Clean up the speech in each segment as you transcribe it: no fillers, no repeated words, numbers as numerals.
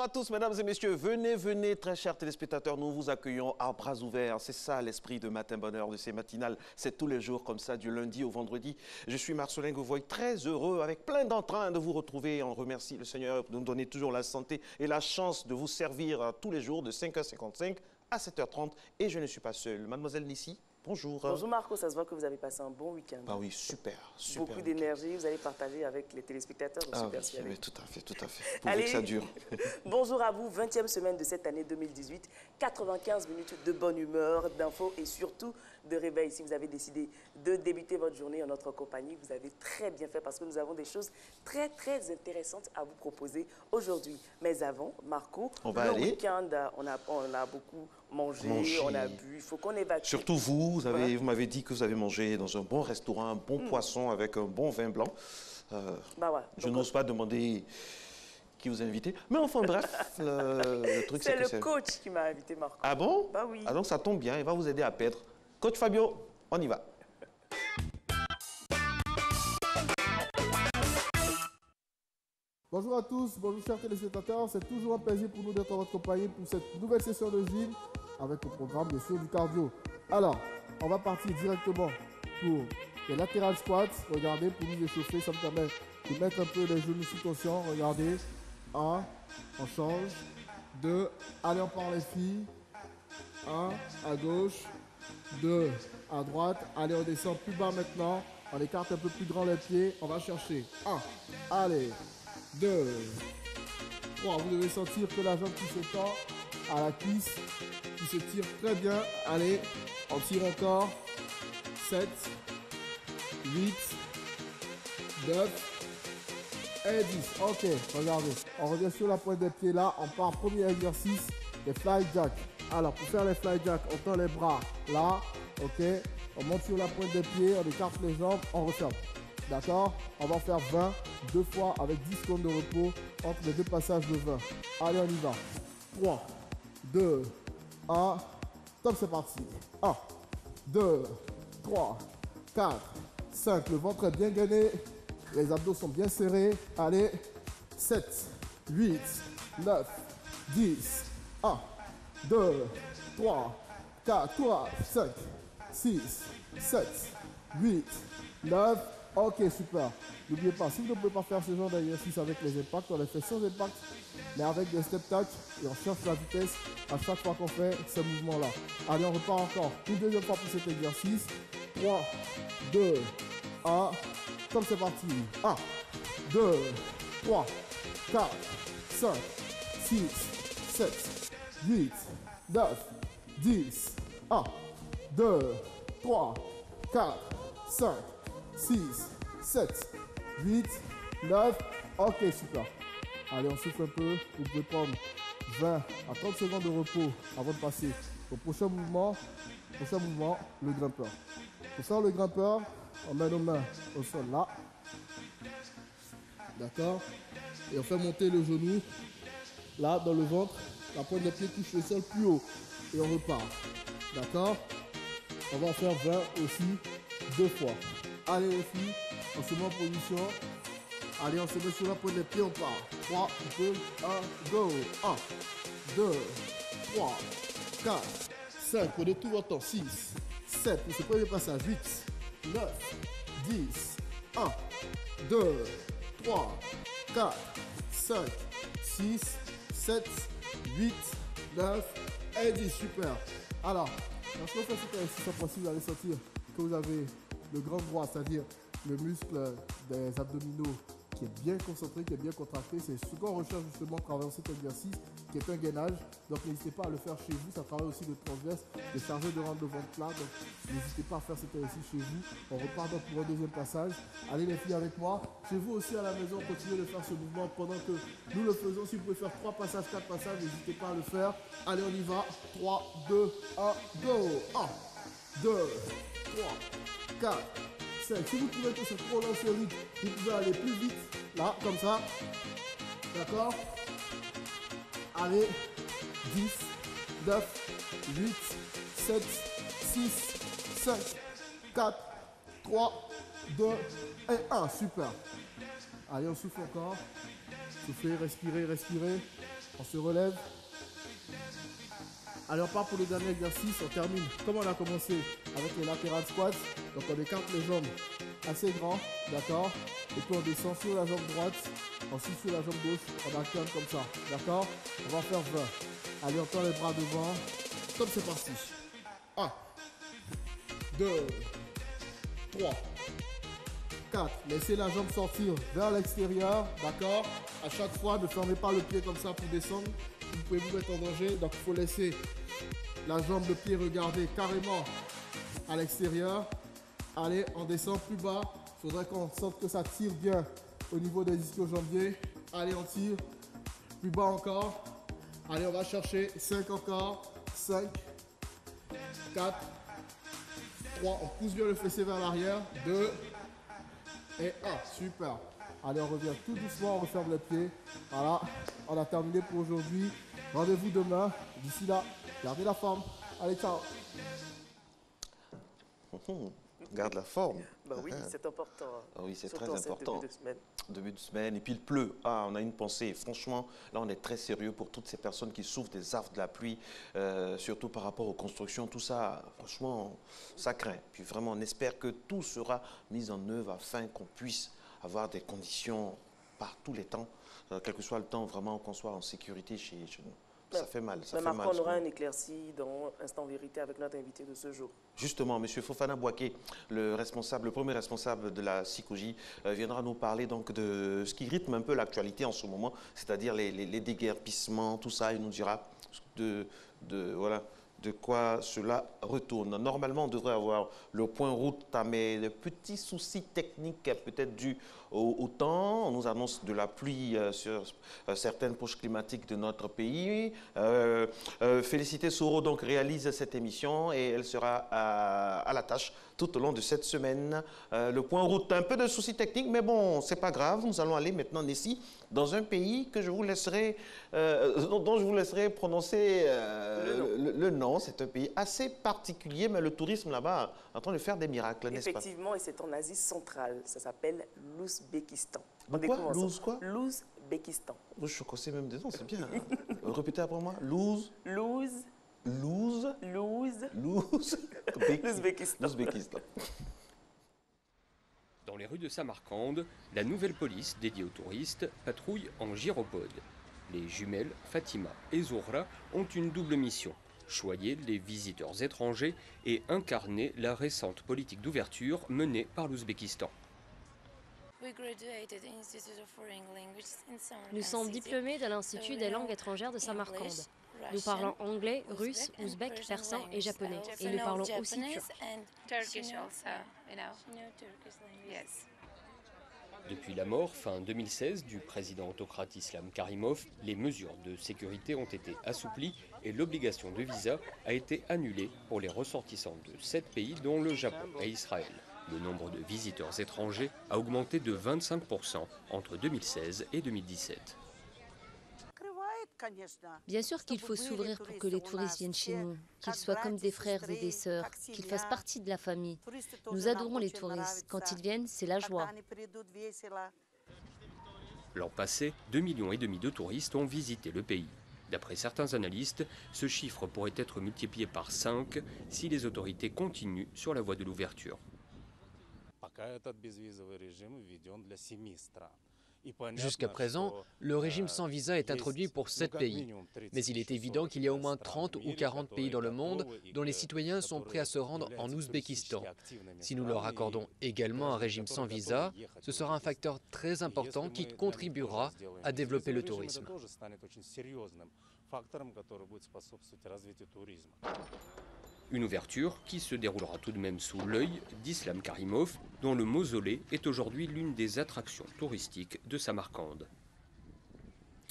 Bonjour à tous, mesdames et messieurs. Venez, venez, très chers téléspectateurs. Nous vous accueillons à bras ouverts. C'est ça l'esprit de Matin Bonheur, de ces matinales. C'est tous les jours comme ça, du lundi au vendredi. Je suis Marcelin Gouvoy, très heureux, avec plein d'entrain de vous retrouver. On remercie le Seigneur de nous donner toujours la santé et la chance de vous servir tous les jours de 5h55 à 7h30. Et je ne suis pas seul. Mademoiselle Nissi, bonjour. Bonjour Marco, ça se voit que vous avez passé un bon week-end. Bah oui, super, super. Beaucoup d'énergie, vous allez partager avec les téléspectateurs. Je suis persuadée. Oui, tout à fait, tout à fait. Pour que ça dure. Bonjour à vous, 20e semaine de cette année 2018. 95 minutes de bonne humeur, d'infos et surtout de réveil. Si vous avez décidé de débuter votre journée en notre compagnie, vous avez très bien fait parce que nous avons des choses très, très intéressantes à vous proposer aujourd'hui. Mais avant, Marco, le week-end, on a beaucoup mangé, on a bu, il faut qu'on évacue. Surtout vous m'avez dit que vous avez mangé dans un bon restaurant, un bon poisson avec un bon vin blanc. Je n'ose pas demander qui vous a invité. Mais enfin bref, le truc c'est que c'est le coach qui m'a invité, Marco. Ah bon? Bah oui. Ah donc ça tombe bien, il va vous aider à perdre. Coach Fabio, on y va. Bonjour à tous, bonjour chers téléspectateurs. C'est toujours un plaisir pour nous d'être en votre compagnie pour cette nouvelle session de gym avec le programme bien sûr du cardio. Alors, on va partir directement pour les lateral squats. Regardez, pour nous échauffer, ça me permet de mettre un peu les genoux sous tension. Regardez, 1, on change, 2, allez on part les filles, 1 à gauche, 2 à droite, allez on descend plus bas maintenant, on écarte un peu plus grand les pieds, on va chercher, 1, allez, 2, 3, vous devez sentir que la jambe qui se tend à la cuisse, qui se tire très bien, allez, on tire encore, 7, 8, 9 et 10. Ok, regardez. On revient sur la pointe des pieds là. On part premier exercice, les fly jacks. Alors, pour faire les fly jacks, on tend les bras là. Ok. On monte sur la pointe des pieds, on écarte les jambes, on referme. D'accord? On va en faire 20, deux fois avec 10 secondes de repos entre les deux passages de 20. Allez, on y va. 3, 2, 1. Top, c'est parti. 1, 2, 3, 4, 5. Le ventre est bien gainé. Les abdos sont bien serrés. Allez. 7, 8, 9, 10. 1, 2, 3, 4, 3, 5, 6, 7, 8, 9. Ok, super. N'oubliez pas, si vous ne pouvez pas faire ce genre d'exercice avec les impacts, on les fait sans impact, mais avec des step touch et on cherche la vitesse à chaque fois qu'on fait ce mouvement-là. Allez, on repart encore une deuxième fois pour cet exercice. 3, 2, 1. Comme c'est parti. 1, 2, 3, 4, 5, 6, 7, 8, 9, 10. 1, 2, 3, 4, 5, 6, 7, 8, 9. Ok, super. Allez, on souffle un peu. Vous pouvez prendre 20 à 30 secondes de repos avant de passer au prochain mouvement. Le grimpeur. Pour faire le grimpeur, on met nos mains au sol là. D'accord? Et on fait monter le genou là dans le ventre. La pointe des pieds touche le sol plus haut. Et on repart. D'accord? On va en faire 20 aussi, deux fois. Allez les filles, on se met en position. Allez, on se met sur la pointe des pieds, on part. 3, 2, 1, go. 1, 2, 3, 4, 5. Prenez tout votre temps. 6, 7. Pour ce premier passage. 8, 9, 10. 1, 2, 3, 4, 5, 6, 7, 8, 9 et 10. Super. Alors, lorsqu'on fait cet exercice, cette fois-ci, vous allez sentir que vous avez le grand droit, c'est-à-dire le muscle des abdominaux qui est bien concentré, qui est bien contracté. C'est ce qu'on recherche justement à travers cet exercice qui est un gainage. Donc n'hésitez pas à le faire chez vous. Ça travaille aussi le transverse, de charger de rendre le ventre plat. Donc n'hésitez pas à faire cet exercice chez vous. On repart donc pour un deuxième passage. Allez les filles avec moi. Chez vous aussi à la maison, continuez de faire ce mouvement pendant que nous le faisons. Si vous pouvez faire 3 passages, 4 passages, n'hésitez pas à le faire. Allez, on y va. 3, 2, 1, go. 1, 2, 3, 4, 5. Si vous trouvez que c'est trop lent ce rythme, vous pouvez aller plus vite. Là, comme ça. D'accord? Allez. 10, 9, 8, 7, 6, 5, 4, 3, 2 et 1. Super. Allez, on souffle encore. Soufflez, respirez, respirez. On se relève. Allez, on part pour le dernier exercice. On termine comme on a commencé avec les lateral squats. Donc on écarte les jambes assez grand, d'accord? Et puis on descend sur la jambe droite, ensuite sur la jambe gauche. On alterne comme ça, d'accord? On va faire 20. Allez, on tend les bras devant. Top, c'est parti. 1, 2, 3, 4. Laissez la jambe sortir vers l'extérieur, d'accord? À chaque fois, ne fermez pas le pied comme ça pour descendre. Vous pouvez vous mettre en danger. Donc, il faut laisser la jambe, le pied regarder carrément à l'extérieur. Allez, on descend plus bas. Il faudrait qu'on sente que ça tire bien au niveau des ischio-jambiers. Allez, on tire. Plus bas encore. Allez, on va chercher 5 encore. 5, 4, 3. On pousse bien le fessier vers l'arrière. 2 et 1. Super. Allez, on revient tout doucement. On referme le pied. Voilà. On a terminé pour aujourd'hui. Rendez-vous demain. D'ici là, gardez la forme. Allez, ciao. Garde la forme. Bah oui, c'est important. Ah oui, c'est Surtout très en cette important. début de semaine. Début de semaine, et puis il pleut. Ah, on a une pensée. Franchement, là, on est très sérieux pour toutes ces personnes qui souffrent des affres de la pluie, surtout par rapport aux constructions. Tout ça, franchement, ça craint. Puis vraiment, on espère que tout sera mis en œuvre afin qu'on puisse avoir des conditions par tous les temps, quel que soit le temps, vraiment qu'on soit en sécurité chez nous. Ça fait mal, ça Mais fait mal. Marc, on aura un éclairci dans Instant Vérité avec notre invité de ce jour. Justement, M. Fofana Bouaké, le premier responsable de la SICOJ, viendra nous parler donc de ce qui rythme un peu l'actualité en ce moment, c'est-à-dire les déguerpissements, tout ça. Il nous dira voilà, de quoi cela retourne. Normalement, on devrait avoir le point route, mais de petits soucis techniques peut-être dus au temps. On nous annonce de la pluie sur certaines poches climatiques de notre pays. Félicité Soro donc réalise cette émission et elle sera à la tâche tout au long de cette semaine. Le point route, un peu de soucis techniques, mais bon, c'est pas grave. Nous allons aller maintenant ici, dans un pays que je vous laisserai, dont je vous laisserai prononcer le nom. C'est un pays assez particulier, mais le tourisme là-bas est en train de faire des miracles, n'est-ce pas? Effectivement, et c'est en Asie centrale. Ça s'appelle l'Ouzbékistan. Quoi? Louz quoi? L'Ouzbékistan. Je connais même des noms, c'est bien. Hein? Répétez après moi. Louz. L'Ouzbékistan. Dans les rues de Samarcande, la nouvelle police dédiée aux touristes patrouille en gyropode. Les jumelles Fatima et Zohra ont une double mission: choyer les visiteurs étrangers et incarner la récente politique d'ouverture menée par l'Ouzbékistan. Nous sommes diplômés de l'Institut des langues étrangères de Samarcande. Nous parlons anglais, russe, ouzbek, persan et japonais. Et nous parlons aussi turc. Depuis la mort, fin 2016, du président autocrate Islam Karimov, les mesures de sécurité ont été assouplies et l'obligation de visa a été annulée pour les ressortissants de 7 pays, dont le Japon et Israël. Le nombre de visiteurs étrangers a augmenté de 25% entre 2016 et 2017. Bien sûr qu'il faut s'ouvrir pour que les touristes viennent chez nous, qu'ils soient comme des frères et des sœurs, qu'ils fassent partie de la famille. Nous adorons les touristes. Quand ils viennent, c'est la joie. L'an passé, 2,5 millions de touristes ont visité le pays. D'après certains analystes, ce chiffre pourrait être multiplié par 5 si les autorités continuent sur la voie de l'ouverture. Jusqu'à présent, le régime sans visa est introduit pour 7 pays. Mais il est évident qu'il y a au moins 30 ou 40 pays dans le monde dont les citoyens sont prêts à se rendre en Ouzbékistan. Si nous leur accordons également un régime sans visa, ce sera un facteur très important qui contribuera à développer le tourisme. Une ouverture qui se déroulera tout de même sous l'œil d'Islam Karimov, dont le mausolée est aujourd'hui l'une des attractions touristiques de Samarcande.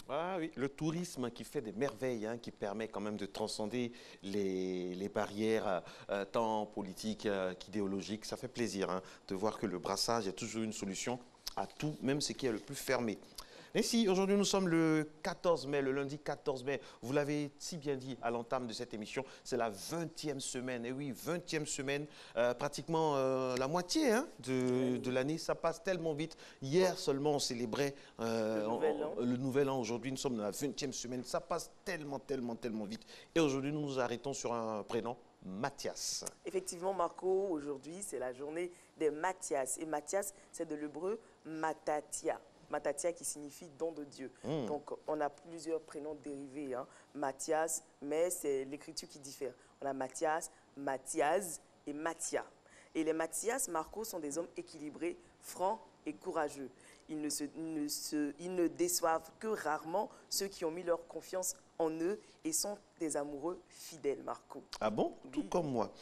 Ah oui, le tourisme qui fait des merveilles, hein, qui permet quand même de transcender les barrières tant politiques qu'idéologiques. Ça fait plaisir, hein, de voir que le brassage est toujours une solution à tout, même ce qui est le plus fermé. Et si, aujourd'hui nous sommes le 14 mai, le lundi 14 mai, vous l'avez si bien dit à l'entame de cette émission, c'est la 20e semaine, et oui, 20e semaine, pratiquement la moitié hein, de l'année, ça passe tellement vite. Hier seulement on célébrait le nouvel an, aujourd'hui nous sommes dans la 20e semaine, ça passe tellement vite. Et aujourd'hui nous nous arrêtons sur un prénom, Mathias. Effectivement, Marco, aujourd'hui, c'est la journée des Mathias. Et Mathias, c'est de l'hébreu Matatia. Matatia qui signifie don de Dieu. Donc, on a plusieurs prénoms dérivés. Hein. Mathias, mais c'est l'écriture qui diffère. On a Mathias, Mathias et Mathia. Et les Mathias, Marco, sont des hommes équilibrés, francs et courageux. Ils ne déçoivent que rarement ceux qui ont mis leur confiance en eux et sont des amoureux fidèles, Marco. Ah bon? Tout comme moi.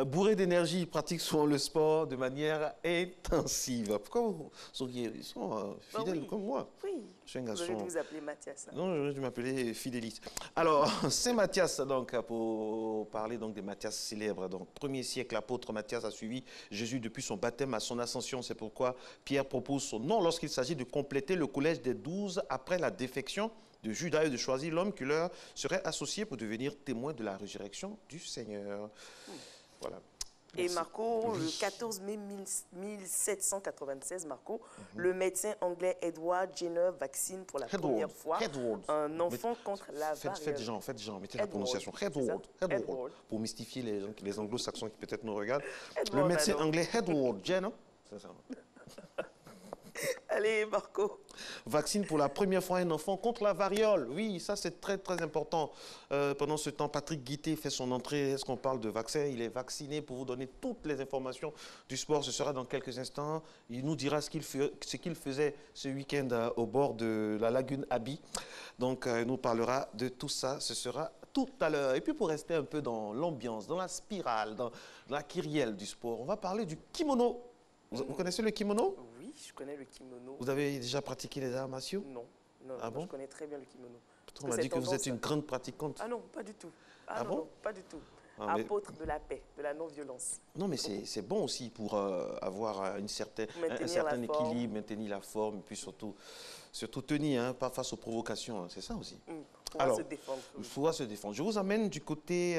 Bourrés d'énergie, ils pratiquent souvent le sport de manière intensive. Pourquoi vous souriez? Ils sont fidèles comme moi. Oui. Je suis un Vous garçon. auriez dû vous appeler Mathias. Hein. Non, j'aurais dû m'appeler Fidélis. Alors, Saint Matthias, donc, pour parler donc, des Matthias célèbres. Donc, 1er siècle, l'apôtre Matthias a suivi Jésus depuis son baptême à son ascension. C'est pourquoi Pierre propose son nom lorsqu'il s'agit de compléter le collège des 12 après la défection de Judas et de choisir l'homme qui leur serait associé pour devenir témoin de la résurrection du Seigneur. Voilà. Et Marco, le 14 mai 1796, Marco, le médecin anglais Edward Jenner vaccine pour la première fois un enfant contre la variole. Faites genre, mettez la prononciation. Edward. Pour mystifier les anglo-saxons qui peut-être nous regardent. Le médecin anglais Edward Jenner. C'est ça. Allez, Marco. Vaccine pour la première fois un enfant contre la variole. Oui, ça c'est très important. Pendant ce temps, Patrick Guité fait son entrée. Est-ce qu'on parle de vaccin? Il est vacciné pour vous donner toutes les informations du sport. Ce sera dans quelques instants. Il nous dira ce qu'il faisait ce week-end au bord de la lagune Abi. Donc, il nous parlera de tout ça. Ce sera tout à l'heure. Et puis, pour rester un peu dans l'ambiance, dans la spirale, dans la kyrielle du sport, on va parler du kimono. Vous connaissez le kimono? Oui, je connais le kimono. Vous avez déjà pratiqué les arts martiaux? Non. Ah bon? Je connais très bien le kimono. On m'a dit que vous êtes une grande pratiquante. Ah non, pas du tout. Ah bon? Non, pas du tout. Ah, Apôtre de la paix, de la non-violence. Non, mais c'est bon aussi pour avoir un certain équilibre, maintenir la forme, et puis surtout tenir, hein, pas face aux provocations. Hein, c'est ça aussi. Alors, se défendre. Il faudra se défendre. Je vous amène du côté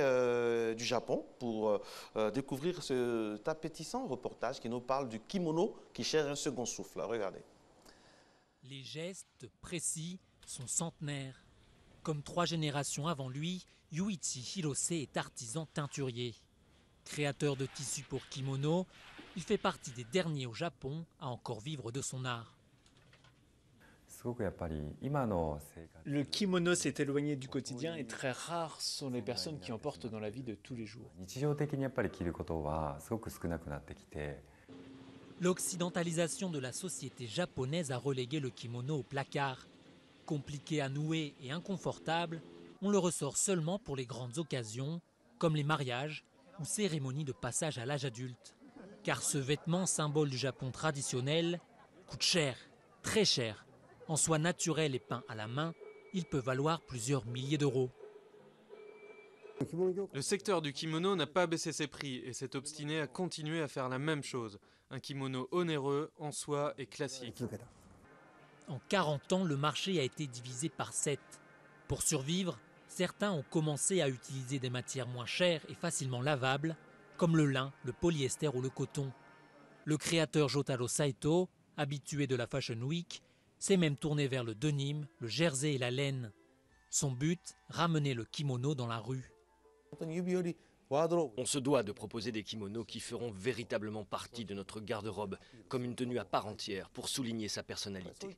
du Japon pour découvrir cet appétissant reportage qui nous parle du kimono qui cherche un second souffle. Regardez. Les gestes précis sont centenaires. Comme 3 générations avant lui, Yuichi Hirose est artisan teinturier. Créateur de tissus pour kimono, il fait partie des derniers au Japon à encore vivre de son art. Le kimono s'est éloigné du quotidien et très rares sont les personnes qui en portent dans la vie de tous les jours. L'occidentalisation de la société japonaise a relégué le kimono au placard. Compliqué à nouer et inconfortable, on le ressort seulement pour les grandes occasions, comme les mariages ou cérémonies de passage à l'âge adulte. Car ce vêtement, symbole du Japon traditionnel, coûte cher, très cher. En soie naturelle et peint à la main, il peut valoir plusieurs milliers d'euros. Le secteur du kimono n'a pas baissé ses prix et s'est obstiné à continuer à faire la même chose. Un kimono onéreux, en soie et classique. En 40 ans, le marché a été divisé par 7. Pour survivre, certains ont commencé à utiliser des matières moins chères et facilement lavables, comme le lin, le polyester ou le coton. Le créateur Jotaro Saito, habitué de la Fashion Week, s'est même tourné vers le denim, le jersey et la laine. Son but, ramener le kimono dans la rue. On se doit de proposer des kimonos qui feront véritablement partie de notre garde-robe, comme une tenue à part entière pour souligner sa personnalité.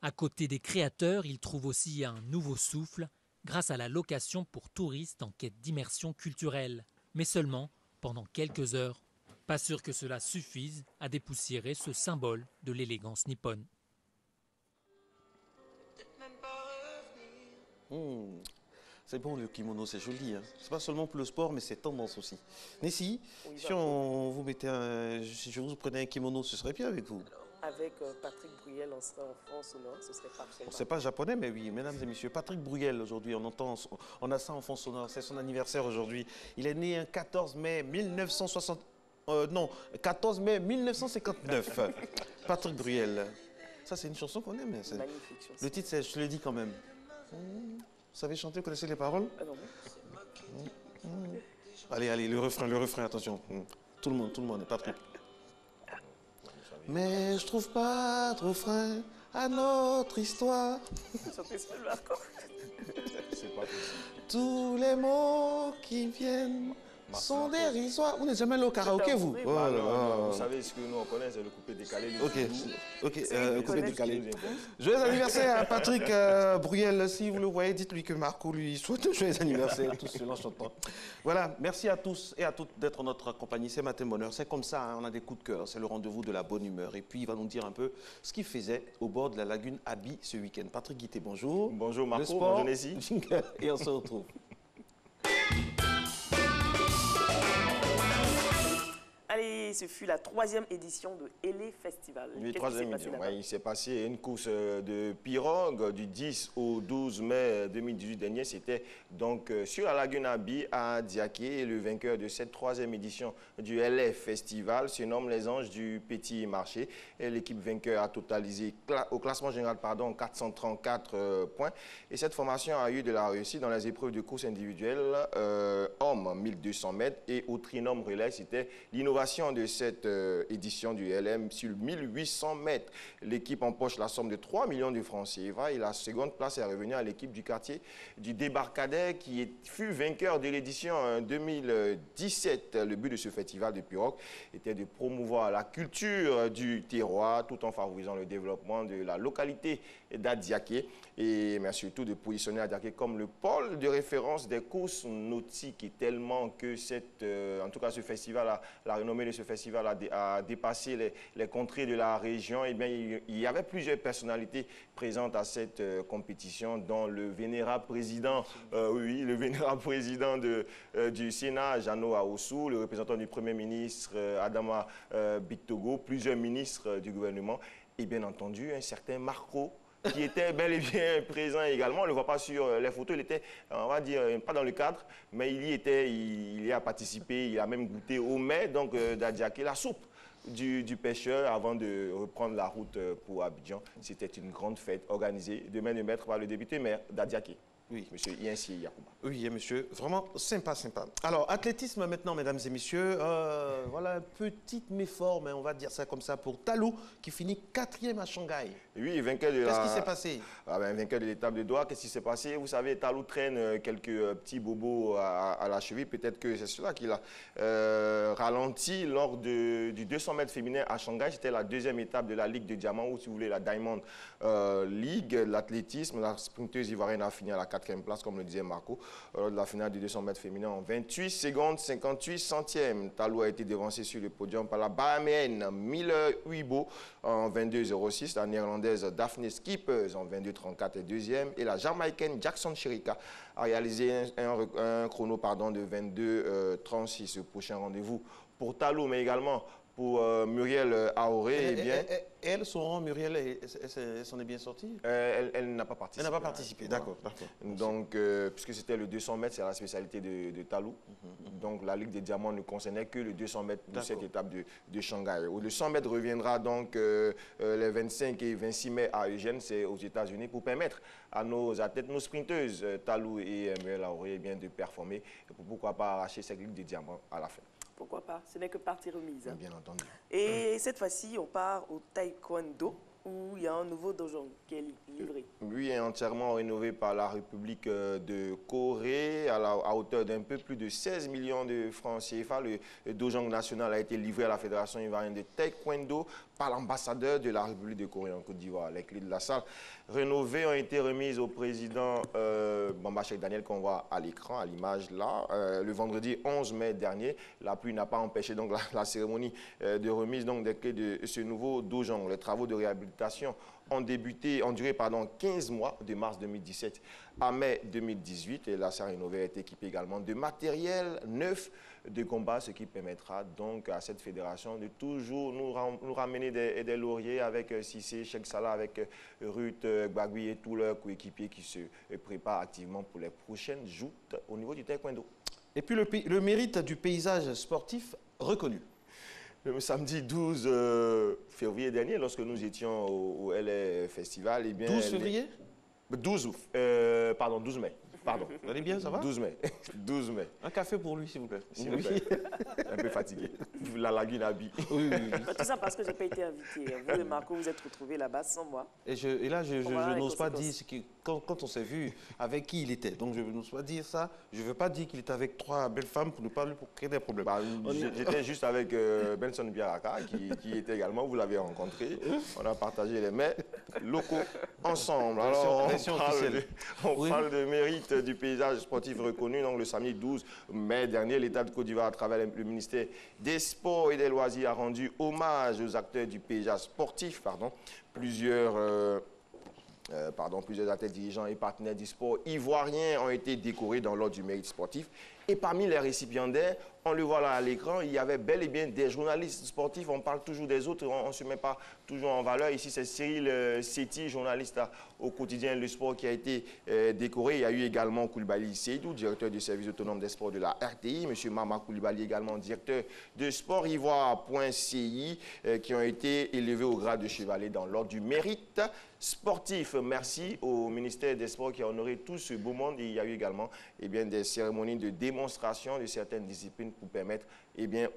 À côté des créateurs, il trouve aussi un nouveau souffle grâce à la location pour touristes en quête d'immersion culturelle, mais seulement pendant quelques heures. Pas sûr que cela suffise à dépoussiérer ce symbole de l'élégance nippone. C'est bon le kimono, c'est joli. Hein. C'est pas seulement pour le sport, mais c'est tendance aussi. Nessie, si on vous mettait si je vous prenais un kimono, ce serait bien avec vous. Avec Patrick Bruyel, on serait en fond sonore, ce serait parfait. C'est pas japonais, mais oui, mesdames et messieurs, Patrick Bruyel, aujourd'hui, on a ça en fond sonore, c'est son anniversaire aujourd'hui. Il est né un 14 mai 1959. Patrick Bruel. Ça, c'est une chanson qu'on aime. Magnifique chanson. Le titre, c'est « Je te le dis quand même ». Vous savez chanter, vous connaissez les paroles? Ah non. Allez, le refrain, attention. Tout le monde, Patrick. Mais je trouve pas de refrain à notre histoire. Tous les mots qui viennent sont dérisoires. Vous n'êtes jamais allé au karaoké, vous? Vous savez, ce que nous on connaît, c'est le coupé décalé. Ok, coupé décalé. Joyeux anniversaire à Patrick Bruel. Si vous le voyez, dites-lui que Marco lui souhaite joyeux anniversaire, tous ceux en chantant. Voilà, merci à tous et à toutes d'être en notre compagnie. C'est Matin Bonheur. C'est comme ça, hein, on a des coups de cœur. C'est le rendez-vous de la bonne humeur. Et puis, il va nous dire un peu ce qu'il faisait au bord de la lagune Abi ce week-end. Patrick Guité, bonjour. Bonjour Marco, le sport, bonjour Nessie. Et on se retrouve. Allez, ce fut la 3e édition de Elé Festival. Oui, 3e édition. Ouais, il s'est passé une course de pirogue du 10 au 12 mai 2018 dernier. C'était donc sur la lagune Abi à Diaké. Et le vainqueur de cette 3e édition du Elé Festival se nomme les Anges du Petit Marché. L'équipe vainqueur a totalisé au classement général 434 points. Et cette formation a eu de la réussite dans les épreuves de course individuelle hommes 1200 mètres et au trinôme relais. C'était l'innovation de cette édition du LM sur 1800 mètres. L'équipe empoche la somme de 3 millions de francs CFA et la seconde place est revenue à l'équipe du quartier du Débarcadère qui fut vainqueur de l'édition 2017. Le but de ce festival de pirogue était de promouvoir la culture du terroir tout en favorisant le développement de la localité d'Adiaké et mais surtout de positionner Adiaké comme le pôle de référence des courses nautiques et tellement que en tout cas ce festival, la renommée de ce festival a dépassé les contrées de la région. Et bien, il y avait plusieurs personnalités présentes à cette compétition, dont le vénérable président, le vénérable président du Sénat, Jeannot Aossou, le représentant du Premier ministre, Adama Bictogo, plusieurs ministres du gouvernement et bien entendu un certain Marco, qui était bel et bien présent également. On ne le voit pas sur les photos, il était, on va dire, pas dans le cadre, mais il y était, il y a participé, il a même goûté au mets donc d'Adiaké, la soupe du pêcheur avant de reprendre la route pour Abidjan. C'était une grande fête organisée de main de maître par le député maire d'Adiaké. Oui, monsieur Yansi Yacouba. Oui, monsieur, vraiment sympa. Alors, athlétisme maintenant, mesdames et messieurs. Voilà, petite méforme, on va dire ça comme ça, pour Talou, qui finit 4e à Shanghai. Oui, vainqueur de Qu'est-ce qui s'est passé? Vainqueur de l'étape de Doha, qu'est-ce qui s'est passé? Vous savez, Talou traîne quelques petits bobos à la cheville. Peut-être que c'est cela qui l'a ralenti lors du 200 mètres féminin à Shanghai. C'était la 2e étape de la Ligue de Diamant, ou si vous voulez, la Diamond League. L'athlétisme, la sprinteuse ivoirienne a fini à la 4e place, comme le disait Marco, lors de la finale du 200 mètres féminin en 28 secondes 58 centièmes. Talou a été devancé sur le podium par la Bahaméenne Miller Huibo en 22,06, la néerlandaise Daphne Skippers en 22,34 et 2e, et la jamaïcaine Jackson Chirika a réalisé un chrono de 22,36. Le prochain rendez-vous pour Talou, mais également pour Muriel Aoré. Elle, son rang, Muriel, elle s'en est bien sortie? Elle n'a pas participé. Elle n'a pas participé, d'accord. Donc, puisque c'était le 200 mètres, c'est la spécialité de Talou. Donc, la Ligue des Diamants ne concernait que le 200 mètres de cette étape de Shanghai. Le 100 mètres reviendra donc les 25 et 26 mai à Eugène, c'est aux États-Unis, pour permettre à nos athlètes, nos sprinteuses, Talou et Muriel Aoré, de performer. Et pourquoi pas arracher cette Ligue des Diamants à la fin. Pourquoi pas? Ce n'est que partie remise. Hein. Bien entendu. Et cette fois-ci, on part au taekwondo, où il y a un nouveau dojo qui est livré. Lui est entièrement rénové par la République de Corée à hauteur d'un peu plus de 16 millions de francs CFA. Le dojo national a été livré à la Fédération ivoirienne de taekwondo par l'ambassadeur de la République de Corée en Côte d'Ivoire. Les clés de la salle rénovées ont été remises au président Bamba Cheikh Daniel qu'on voit à l'écran, à l'image là, le vendredi 11 mai dernier. La pluie n'a pas empêché donc la cérémonie de remise donc, des clés de ce nouveau dojo. Les travaux de réhabilitation ont duré 15 mois, de mars 2017 à mai 2018. Et la salle rénovée est équipée également de matériel neuf de combat, ce qui permettra donc à cette fédération de toujours nous ramener des lauriers avec Cissé, Cheikh Salah, avec Ruth Gbagui et tous leurs coéquipiers qui se préparent activement pour les prochaines joutes au niveau du taekwondo. Et puis le mérite du paysage sportif reconnu. Le samedi 12 février dernier, lorsque nous étions au LA Festival, eh bien... 12 février 12 mai. Pardon. Vous allez bien, ça va? 12 mai. 12 mai. Un café pour lui, s'il vous plaît. S'il vous plaît. Un peu fatigué. La lagune habille. Oui. Tout ça parce que je n'ai pas été invité. Vous et Marco, vous êtes retrouvés là-bas sans moi. Et là, je n'ose pas dire quand on s'est vu avec qui il était. Donc, je n'ose pas dire ça. Je ne veux pas dire qu'il était avec 3 belles femmes pour ne pas pour créer des problèmes. J'étais juste avec Benson Biaraka, qui était également, vous l'avez rencontré. On a partagé les mets locaux ensemble. Alors, on parle de mérite du paysage sportif reconnu. Donc, le samedi 12 mai dernier, l'État de Côte d'Ivoire, à travers le ministère des Sports et des Loisirs, a rendu hommage aux acteurs du paysage sportif. Plusieurs acteurs dirigeants et partenaires du sport ivoiriens ont été décorés dans l'ordre du mérite sportif. Et parmi les récipiendaires, on le voit là à l'écran, il y avait bel et bien des journalistes sportifs. On parle toujours des autres, on ne se met pas toujours en valeur. Ici, c'est Cyril Séti, journaliste au quotidien Le Sport, qui a été décoré. Il y a eu également Koulibaly Seydou, directeur du service autonome des sports de la RTI. Monsieur Mama Koulibaly, également directeur de sportivoire.ci, qui ont été élevés au grade de chevalier dans l'ordre du mérite sportif. Merci au ministère des Sports qui a honoré tout ce beau monde. Et il y a eu également des cérémonies de démonstration de certaines disciplines pour permettre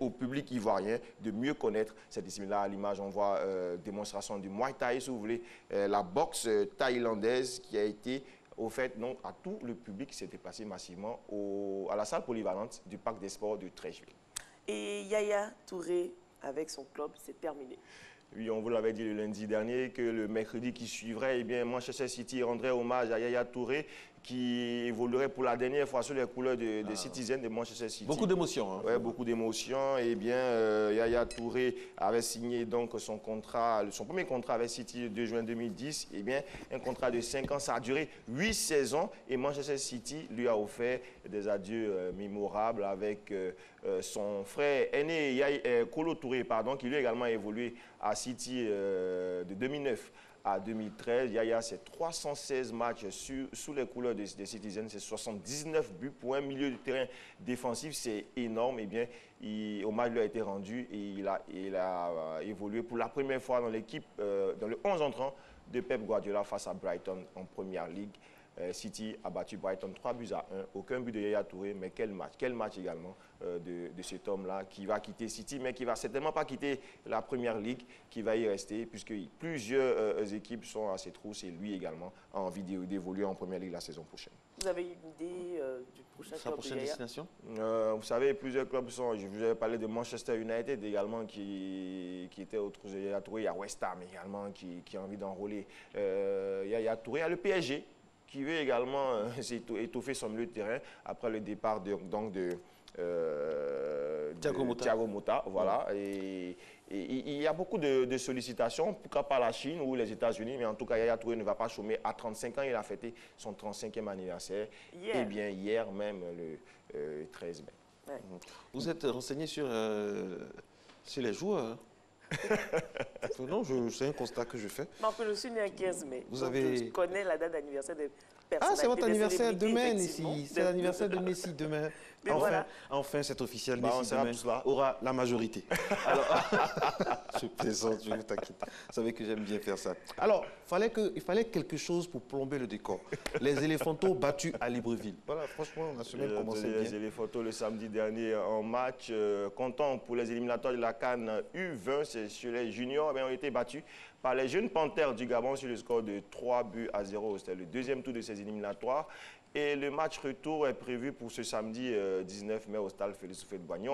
au public ivoirien de mieux connaître cette discipline-là. À l'image, on voit démonstration du Muay Thai, si vous voulez, la boxe thaïlandaise qui a été offerte à tout le public qui s'est déplacé massivement à la salle polyvalente du Parc des Sports de Treichville. Et Yaya Touré, avec son club, c'est terminé. Oui, on vous l'avait dit le lundi dernier que le mercredi qui suivrait, Manchester City rendrait hommage à Yaya Touré, qui évoluerait pour la dernière fois sur les couleurs de Citizen de Manchester City. Beaucoup d'émotions. Oui, beaucoup d'émotions. Yaya Touré avait signé donc son premier contrat avec City le 2 juin 2010. Un contrat de 5 ans, ça a duré 8 saisons. Et Manchester City lui a offert des adieux mémorables avec son frère aîné, Kolo Touré, qui lui a également évolué à City de 2009 à 2013. Yaya, c'est 316 matchs sous les couleurs des Citizens, c'est 79 buts pour un milieu de terrain défensif, c'est énorme. Hommage lui a été rendu et il a évolué pour la première fois dans l'équipe, dans le 11 entrant de Pep Guardiola face à Brighton en Première Ligue. City a battu Brighton 3-1, aucun but de Yaya Touré, mais quel match également de cet homme-là qui va quitter City, mais qui ne va certainement pas quitter la Première Ligue, qui va y rester, puisque plusieurs équipes sont à ses trousses et lui également a envie d'évoluer en Première Ligue la saison prochaine. Vous avez une idée du prochain club de Yaya? Destination? Vous savez, plusieurs clubs sont, je vous avais parlé de Manchester United également qui était au trou de Yaya Touré, il y a West Ham également qui a envie d'enrôler Yaya Touré, il y a le PSG qui veut également étoffer son milieu de terrain après le départ de Thiago Motta. Voilà. Et il y a beaucoup de sollicitations, pourquoi pas la Chine ou les États-Unis, mais en tout cas, Yaya Touré ne va pas chômer. À 35 ans, il a fêté son 35e anniversaire. Hier même, le 13 mai. Ouais. Vous êtes renseigné sur les joueurs? Non, c'est un constat que je fais. Marco, je suis né le 15 mai. Je connais la date d'anniversaire des personnalités. Ah, c'est votre anniversaire demain, Nessi. C'est l'anniversaire de Messi demain. Enfin, c'est officiel. Messi demain aura la majorité. Alors, je plaisante, je vous t'inquiète. Vous savez que j'aime bien faire ça. Alors, il fallait quelque chose pour plomber le décor. Les Éléphantos battus à Libreville. Voilà, franchement, la semaine commençait bien. Les Éléphantos le samedi dernier en match. Content pour les éliminatoires de la CAN U20, c'est sur les juniors, ont été battus par les jeunes Panthères du Gabon sur le score de 3-0. C'était le deuxième tour de ces éliminatoires. Et le match retour est prévu pour ce samedi 19 mai au stade Félix Houphouët-Boigny.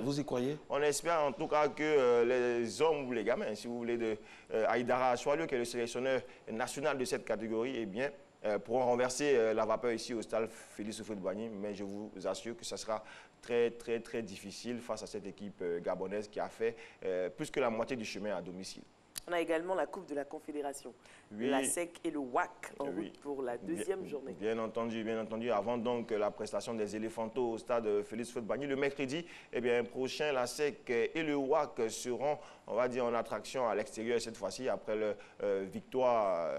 Vous y croyez? On espère en tout cas que les hommes ou les gamins, si vous voulez, de Aïdara Achoualio, qui est le sélectionneur national de cette catégorie, pourront renverser la vapeur ici au stade Félix Houphouët-Boigny. Mais je vous assure que ça sera très, très, très difficile face à cette équipe gabonaise qui a fait plus que la moitié du chemin à domicile. On a également la Coupe de la Confédération, la SEC et le WAC en route pour la deuxième journée. Bien entendu. Avant donc la prestation des Éléphantos au stade Félix Houphouët-Boigny, le mercredi prochain, la SEC et le WAC seront on va dire, en attraction à l'extérieur cette fois-ci, après leur victoire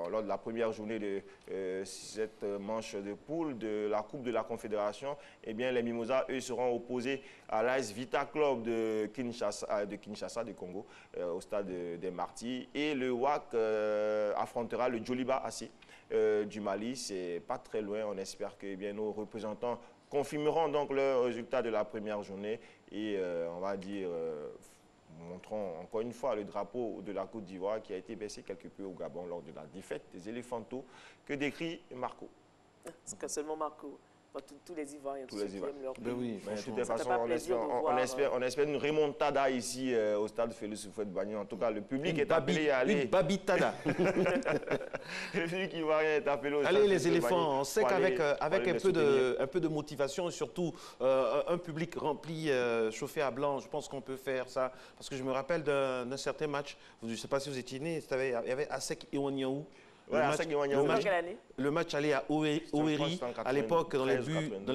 lors de la première journée de cette manche de poule de la Coupe de la Confédération. Eh bien, les Mimosas, eux, seront opposés à l'AS Vita Club de Kinshasa, du Congo, au stade des Martyrs. Et le WAC affrontera le Djoliba AC du Mali. C'est pas très loin. On espère que nos représentants confirmeront donc le résultat de la première journée et on va dire montrons encore une fois le drapeau de la Côte d'Ivoire qui a été baissé quelque peu au Gabon lors de la défaite des éléphantaux que décrit Marco. C'est que seulement Marco. Tous les Ivoiriens, tous les Ivoiriens. Ben oui, de toute façon, on espère une remontada ici au stade Félix Houphouët-Boigny. En tout cas, le public est appelé à aller. Une babitada. Le public ivoirien est appelé au stade. Allez, les éléphants, on sait qu'avec un peu de motivation et surtout un public rempli, chauffé à blanc, je pense qu'on peut faire ça. Parce que je me rappelle d'un certain match, je ne sais pas si vous étiez né, il y avait Asec et Wanyaou. Le match allait à Oweri. À l'époque, dans les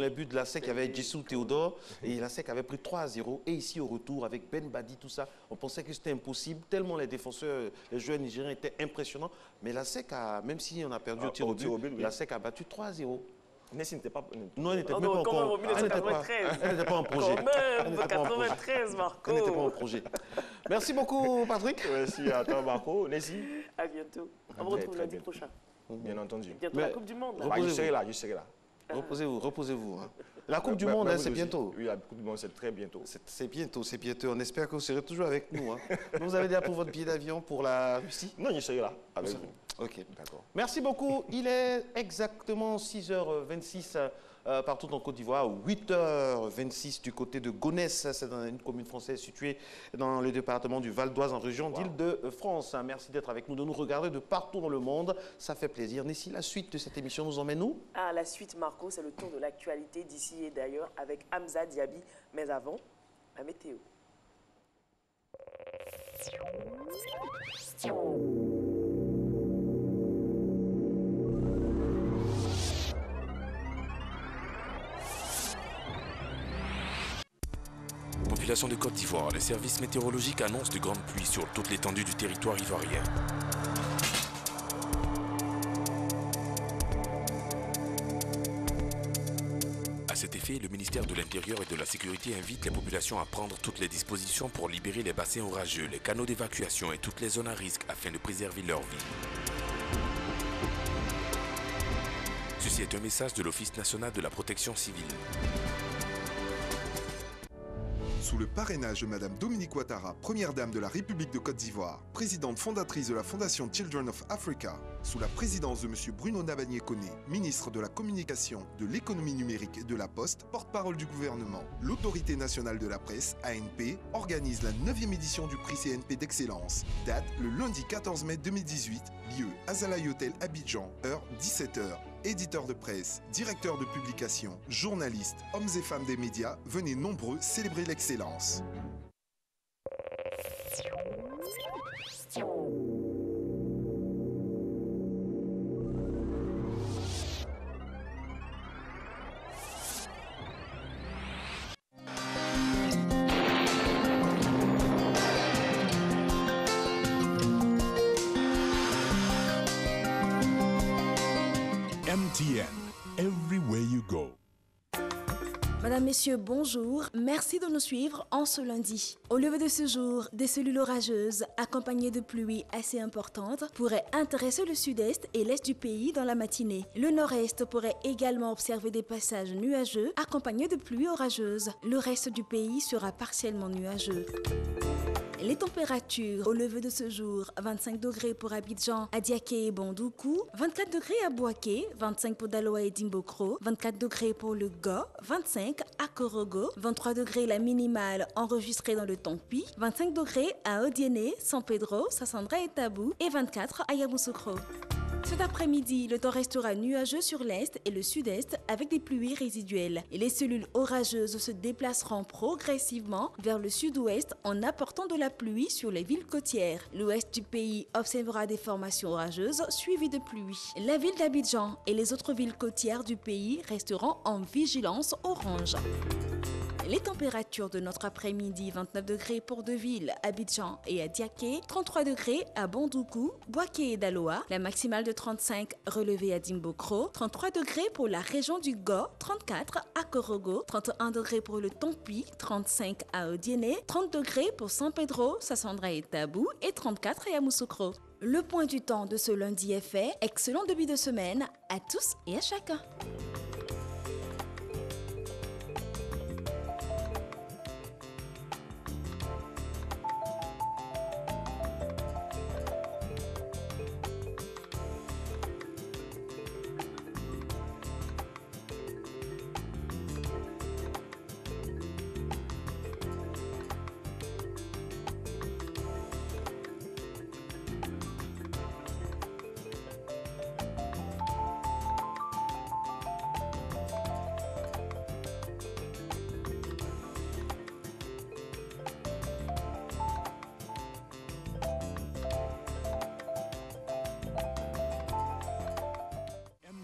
buts de la SEC, il y avait Jessou Théodore. Et la SEC avait pris 3-0. Et ici, au retour, avec Ben Badi, tout ça, on pensait que c'était impossible. Tellement les défenseurs, les joueurs nigériens étaient impressionnants. Mais la SEC, même si on a perdu au tir au but, la SEC a battu 3-0. Nessie n'était pas... Non, elle n'était même pas encore... Elle n'était pas en projet. Quand même, 93, Marco. Elle n'était pas en projet. Merci beaucoup, Patrick. Merci à toi, Marco. Nessie. À bientôt. On vous retrouve lundi prochain. Bien entendu. Bientôt la Coupe du Monde. Je serai là. Reposez-vous. La Coupe du Monde, c'est bientôt. Oui, la Coupe du Monde, c'est très bientôt. C'est bientôt. On espère que vous serez toujours avec nous. Vous avez déjà pris votre billet d'avion pour la Russie? Non, je serai là avec vous. Ok, d'accord. Merci beaucoup. Il est exactement 6h26 partout en Côte d'Ivoire, 8h26 du côté de Gonesse. C'est dans une commune française située dans le département du Val d'Oise en région d'Île-de-France. Merci d'être avec nous, de nous regarder de partout dans le monde. Ça fait plaisir. Nessie, la suite de cette émission nous emmène où? La suite, Marco, c'est le tour de l'actualité d'ici et d'ailleurs avec Hamza Diaby. Mais avant, la météo. Population de Côte d'Ivoire, les services météorologiques annoncent de grandes pluies sur toute l'étendue du territoire ivoirien. À cet effet, le ministère de l'Intérieur et de la Sécurité invite les populations à prendre toutes les dispositions pour libérer les bassins orageux, les canaux d'évacuation et toutes les zones à risque afin de préserver leur vie. Ceci est un message de l'Office national de la protection civile. Sous le parrainage de Mme Dominique Ouattara, première dame de la République de Côte d'Ivoire, présidente fondatrice de la Fondation Children of Africa, sous la présidence de M. Bruno Nabagné-Koné, ministre de la Communication, de l'Économie numérique et de la Poste, porte-parole du gouvernement, l'Autorité nationale de la presse, ANP, organise la 9e édition du prix CNP d'excellence. Date le lundi 14 mai 2018, lieu Azalaï Hotel Abidjan, heure 17h. Éditeurs de presse, directeurs de publication, journalistes, hommes et femmes des médias, venez nombreux célébrer l'excellence. MTN, everywhere you go. Madame, Messieurs, bonjour. Merci de nous suivre en ce lundi. Au lever de ce jour, des cellules orageuses accompagnées de pluies assez importantes pourraient intéresser le sud-est et l'est du pays dans la matinée. Le nord-est pourrait également observer des passages nuageux accompagnés de pluies orageuses. Le reste du pays sera partiellement nuageux. Les températures au lever de ce jour, 25 degrés pour Abidjan, Adiaké et Bandoukou, 24 degrés à Bouaké, 25 pour Daloa et Dimbokro, 24 degrés pour le Go, 25 à Korogo, 23 degrés la minimale enregistrée dans le Tompi, 25 degrés à Odiéné, San Pedro, Sassandra et Tabou et 24 à Yamoussoukro. Cet après-midi, le temps restera nuageux sur l'est et le sud-est avec des pluies résiduelles. Et les cellules orageuses se déplaceront progressivement vers le sud-ouest en apportant de la pluie sur les villes côtières. L'ouest du pays observera des formations orageuses suivies de pluie. La ville d'Abidjan et les autres villes côtières du pays resteront en vigilance orange. Les températures de notre après-midi, 29 degrés pour Deville, Abidjan et Adiaké, 33 degrés à Bondoukou, Boaké et Daloa, la maximale de 35 relevée à Dimbokro, 33 degrés pour la région du Go, 34 à Korogo, 31 degrés pour le Tompi, 35 à Odiéné, 30 degrés pour San Pedro, Sassandra et Tabou et 34 à Yamoussoukro. Le point du temps de ce lundi est fait. Excellent début de semaine à tous et à chacun.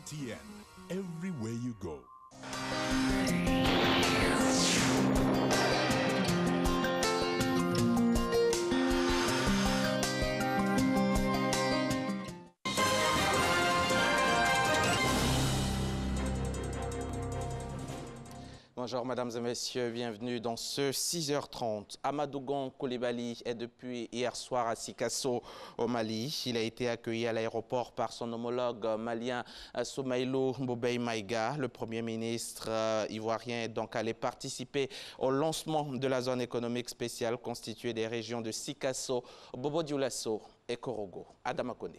MTN, everywhere you go. Bonjour mesdames et messieurs, bienvenue dans ce 6h30. Amadougon Koulibaly est depuis hier soir à Sikasso au Mali. Il a été accueilli à l'aéroport par son homologue malien Soumaïlou Mboubey Maïga. Le Premier ministre ivoirien est donc allé participer au lancement de la zone économique spéciale constituée des régions de Sikasso, Bobo Dioulasso et Korogo. Adama Kone.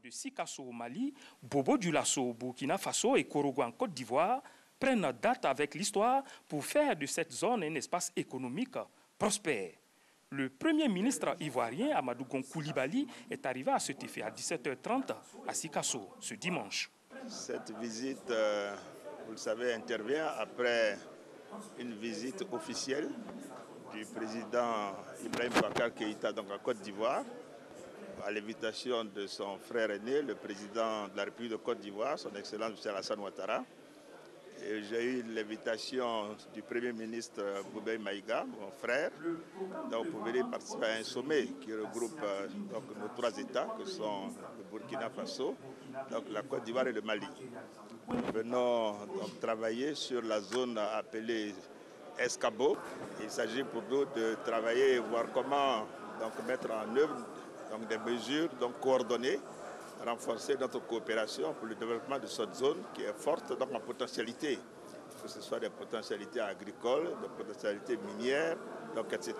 De Sikasso au Mali, Bobo Dioulasso au Burkina Faso et Korogo en Côte d'Ivoire prennent date avec l'histoire pour faire de cette zone un espace économique prospère. Le Premier ministre ivoirien Amadougon Koulibaly est arrivé à cet effet à 17h30 à Sikasso ce dimanche. Cette visite, vous le savez, intervient après une visite officielle du président Ibrahim Boubacar Keïta donc à Côte d'Ivoire, à l'invitation de son frère aîné, le président de la République de Côte d'Ivoire, son Excellence M. Alassane Ouattara. J'ai eu l'invitation du Premier ministre Mboubey Maïga, mon frère, donc pour venir participer à un sommet qui regroupe donc, nos trois États, que sont le Burkina Faso, donc la Côte d'Ivoire et le Mali. Nous venons donc travailler sur la zone appelée Escabo. Il s'agit pour nous de travailler et voir comment donc, mettre en œuvre donc, des mesures donc, coordonnées, renforcer notre coopération pour le développement de cette zone qui est forte donc en potentialité, que ce soit des potentialités agricoles, des potentialités minières, donc, etc.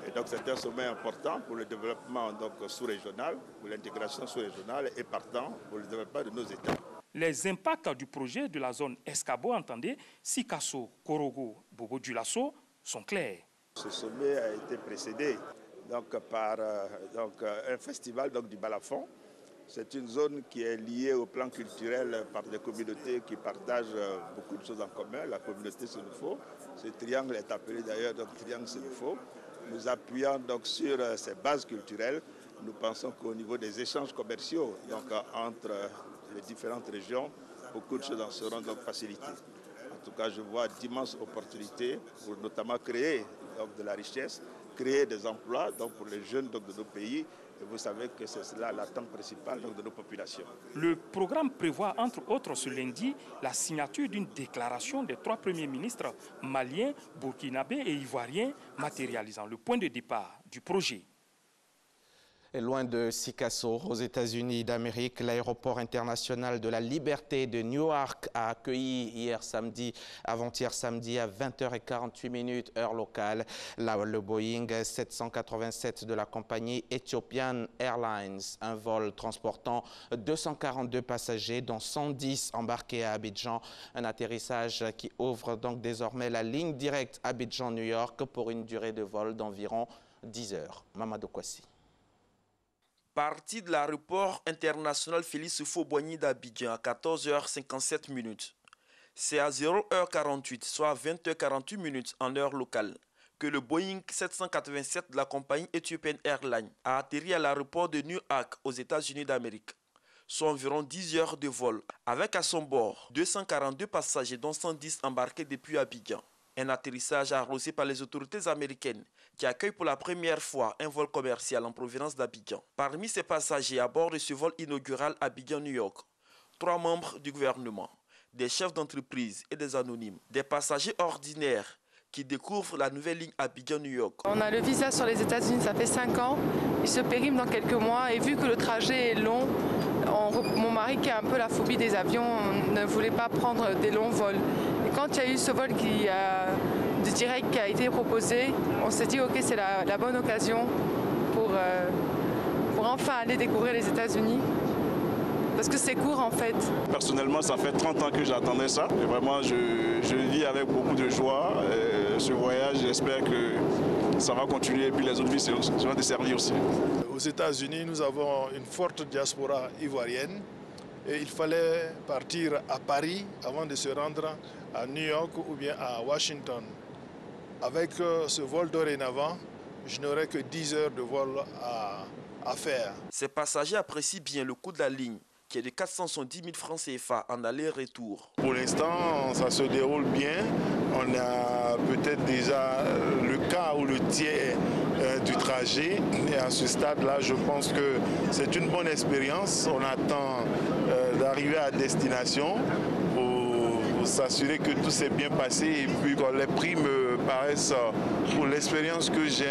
Et donc c'est un sommet important pour le développement sous-régional, pour l'intégration sous-régionale et partant pour le développement de nos États. Les impacts du projet de la zone Escabo, entendez, Sikasso, Korogo, Bobo Dioulasso, sont clairs. Ce sommet a été précédé donc, par un festival donc, du balafon. C'est une zone qui est liée au plan culturel par des communautés qui partagent beaucoup de choses en commun. La communauté Sénoufo, ce triangle est appelé d'ailleurs triangle Sénoufo. Nous appuyons donc sur ces bases culturelles. Nous pensons qu'au niveau des échanges commerciaux donc, entre les différentes régions, beaucoup de choses en seront donc facilitées. En tout cas, je vois d'immenses opportunités pour notamment créer donc, de la richesse, créer des emplois donc, pour les jeunes donc, de nos pays. Et vous savez que c'est cela l'attente principale donc, de nos populations. Le programme prévoit entre autres ce lundi la signature d'une déclaration des trois premiers ministres maliens, burkinabés et ivoiriens matérialisant le point de départ du projet. Et loin de Sikasso, aux États-Unis d'Amérique, l'aéroport international de la Liberté de Newark a accueilli avant-hier samedi à 20h48 heure locale, le Boeing 787 de la compagnie Ethiopian Airlines, un vol transportant 242 passagers dont 110 embarqués à Abidjan, un atterrissage qui ouvre donc désormais la ligne directe Abidjan-New York pour une durée de vol d'environ 10 heures. Mamadou Kwasi. Parti de l'aéroport international Félix Houphouët-Boigny d'Abidjan à 14h57. C'est à 0h48, soit 20h48 en heure locale, que le Boeing 787 de la compagnie Ethiopian Airlines a atterri à l'aéroport de Newark aux États-Unis d'Amérique. soit environ 10 heures de vol, avec à son bord 242 passagers dont 110 embarqués depuis Abidjan. Un atterrissage arrosé par les autorités américaines qui accueillent pour la première fois un vol commercial en provenance d'Abidjan. Parmi ces passagers à bord de ce vol inaugural Abidjan-New York, 3 membres du gouvernement, des chefs d'entreprise et des anonymes, des passagers ordinaires qui découvrent la nouvelle ligne Abidjan-New York. On a le visa sur les États-Unis, ça fait 5 ans. Il se périme dans quelques mois et vu que le trajet est long, mon mari qui a un peu la phobie des avions ne voulait pas prendre des longs vols. Et quand il y a eu ce vol de direct qui a été proposé, on s'est dit ok, c'est la bonne occasion pour enfin aller découvrir les États-Unis. Parce que c'est court en fait. Personnellement, ça fait 30 ans que j'attendais ça. Et vraiment, je le vis avec beaucoup de joie. Ce voyage, j'espère que ça va continuer et puis les autres vies seront desservies aussi. Aux États-Unis, nous avons une forte diaspora ivoirienne. Et il fallait partir à Paris avant de se rendre à New York ou bien à Washington. Avec ce vol dorénavant, je n'aurai que 10 heures de vol à faire. Ces passagers apprécient bien le coût de la ligne, qui est de 470 000 francs CFA en aller-retour. Pour l'instant, ça se déroule bien. On a peut-être déjà le quart ou le tiers du trajet. Et à ce stade-là, je pense que c'est une bonne expérience. On attend d'arriver à destination pour s'assurer que tout s'est bien passé. Et puis, les prix me paraissent, pour l'expérience que j'ai,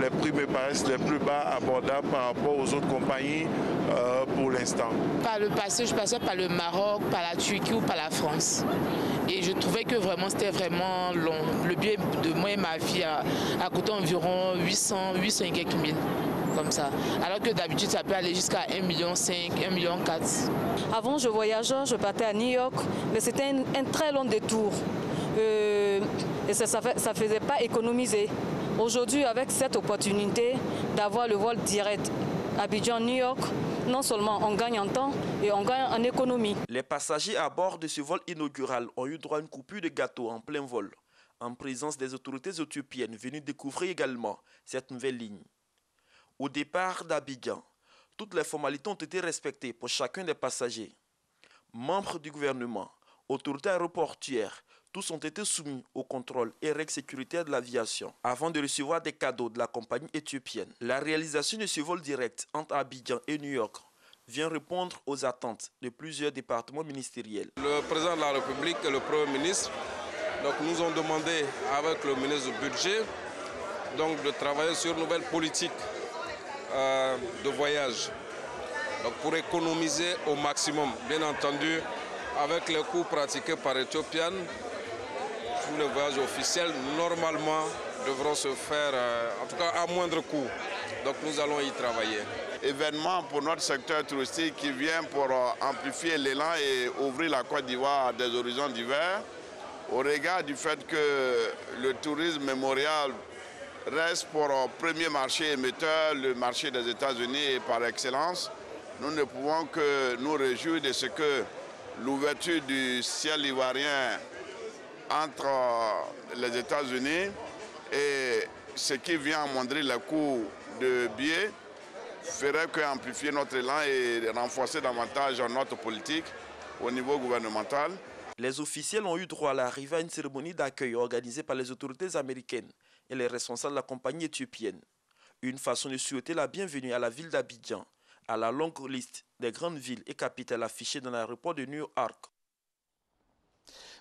les prix me paraissent les plus bas abordables par rapport aux autres compagnies pour l'instant. Par le passé, je passais par le Maroc, par la Turquie ou par la France. Et je trouvais que vraiment c'était vraiment long. Le billet de moi et ma fille a coûté environ 800 et quelques mille. Comme ça. Alors que d'habitude, ça peut aller jusqu'à 1,5 million, 1,4 million. Avant, je voyageais, je partais à New York, mais c'était un très long détour. Et ça ne faisait pas économiser. Aujourd'hui, avec cette opportunité d'avoir le vol direct Abidjan-New York, non seulement on gagne en temps et on gagne en économie. Les passagers à bord de ce vol inaugural ont eu droit à une coupure de gâteau en plein vol, en présence des autorités éthiopiennes venues découvrir également cette nouvelle ligne. Au départ d'Abidjan, toutes les formalités ont été respectées pour chacun des passagers. Membres du gouvernement, autorités aéroportuaires, tous ont été soumis au contrôle et règles sécuritaires de l'aviation avant de recevoir des cadeaux de la compagnie éthiopienne. La réalisation de ce vol direct entre Abidjan et New York vient répondre aux attentes de plusieurs départements ministériels. Le président de la République et le Premier ministre nous ont demandé avec le ministre du Budget de travailler sur une nouvelle politique de voyage pour économiser au maximum. Bien entendu, avec les coûts pratiqués par Ethiopian, tous les voyages officiels normalement devront se faire en tout cas à moindre coût. Donc nous allons y travailler. Événement pour notre secteur touristique qui vient pour amplifier l'élan et ouvrir la Côte d'Ivoire à des horizons divers. Au regard du fait que le tourisme mémorial reste pour premier marché émetteur, le marché des États-Unis par excellence, nous ne pouvons que nous réjouir de ce que l'ouverture du ciel ivoirien entre les États-Unis et ce qui vient amoindrir les coûts de billets ferait qu'amplifier notre élan et renforcer davantage notre politique au niveau gouvernemental. Les officiels ont eu droit à l'arrivée à une cérémonie d'accueil organisée par les autorités américaines et les responsables de la compagnie éthiopienne. Une façon de souhaiter la bienvenue à la ville d'Abidjan, à la longue liste des grandes villes et capitales affichées dans l'aéroport de New York.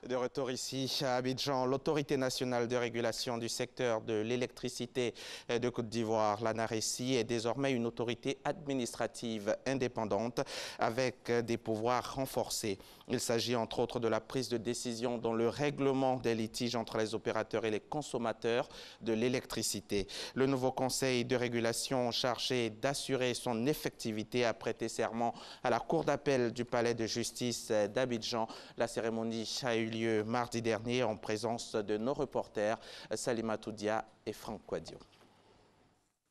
De retour ici à Abidjan, l'autorité nationale de régulation du secteur de l'électricité de Côte d'Ivoire, l'ANARECI, est désormais une autorité administrative indépendante avec des pouvoirs renforcés. Il s'agit entre autres de la prise de décision dans le règlement des litiges entre les opérateurs et les consommateurs de l'électricité. Le nouveau conseil de régulation chargé d'assurer son effectivité a prêté serment à la cour d'appel du palais de justice d'Abidjan. La cérémonie a eu lieu mardi dernier en présence de nos reporters Salima Toudia et Franck Quadio.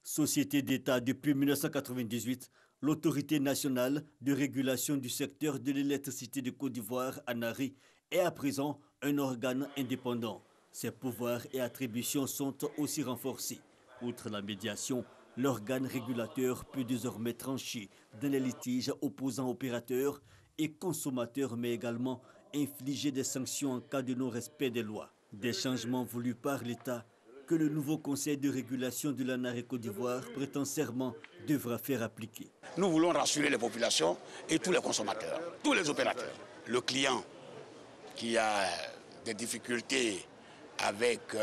Société d'État depuis 1998, l'autorité nationale de régulation du secteur de l'électricité de Côte d'Ivoire, ANARI, est à présent un organe indépendant. Ses pouvoirs et attributions sont aussi renforcés. Outre la médiation, L'organe régulateur peut désormais trancher dans les litiges opposant opérateurs et consommateurs, mais également infliger des sanctions en cas de non-respect des lois. Des changements voulus par l'État que le nouveau Conseil de régulation de l'ANARE Côte d'Ivoire prétend serment devra faire appliquer. Nous voulons rassurer les populations et tous les consommateurs, tous les opérateurs. Le client qui a des difficultés avec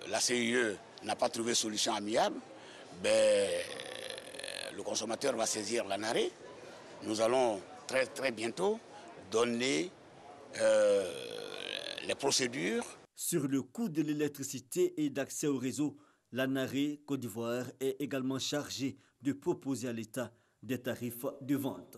la CIE n'a pas trouvé solution amiable, le consommateur va saisir l'ANARE. Nous allons très bientôt donner les procédures. Sur le coût de l'électricité et d'accès au réseau, l'ANARE Côte d'Ivoire est également chargée de proposer à l'État des tarifs de vente.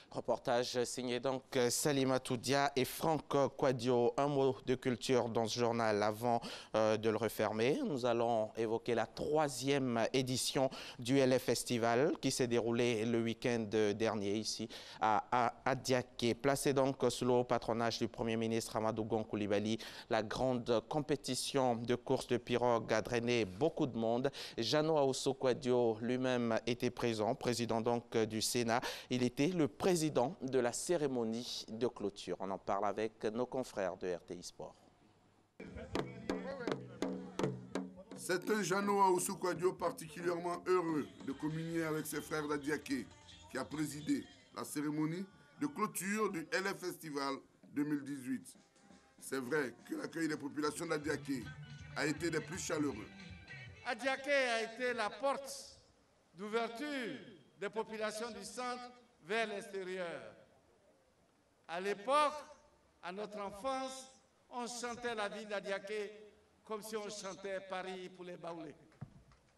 Reportage signé donc Salima Toudia et Franck Quadio. Un mot de culture dans ce journal avant de le refermer. Nous allons évoquer la 3e édition du LF Festival qui s'est déroulée le week-end dernier ici à Diaké. Placé donc sous le haut patronage du Premier ministre Amadou Gon Coulibaly, la grande compétition de course de pirogue a drainé beaucoup de monde. Jeannot Aousso Quadio lui-même était présent, président donc du Sénat. Il était le président de la cérémonie de clôture. On en parle avec nos confrères de RTI Sport. C'est un Jeannot Aousso Quadio particulièrement heureux de communier avec ses frères d'Adiaké qui a présidé la cérémonie de clôture du LF Festival 2018. C'est vrai que l'accueil des populations d'Adiaké a été des plus chaleureux. Adiaké a été la porte d'ouverture des populations du centre vers l'extérieur. À l'époque, à notre enfance, on chantait la ville d'Adiaké comme si on chantait Paris pour les Baoulés.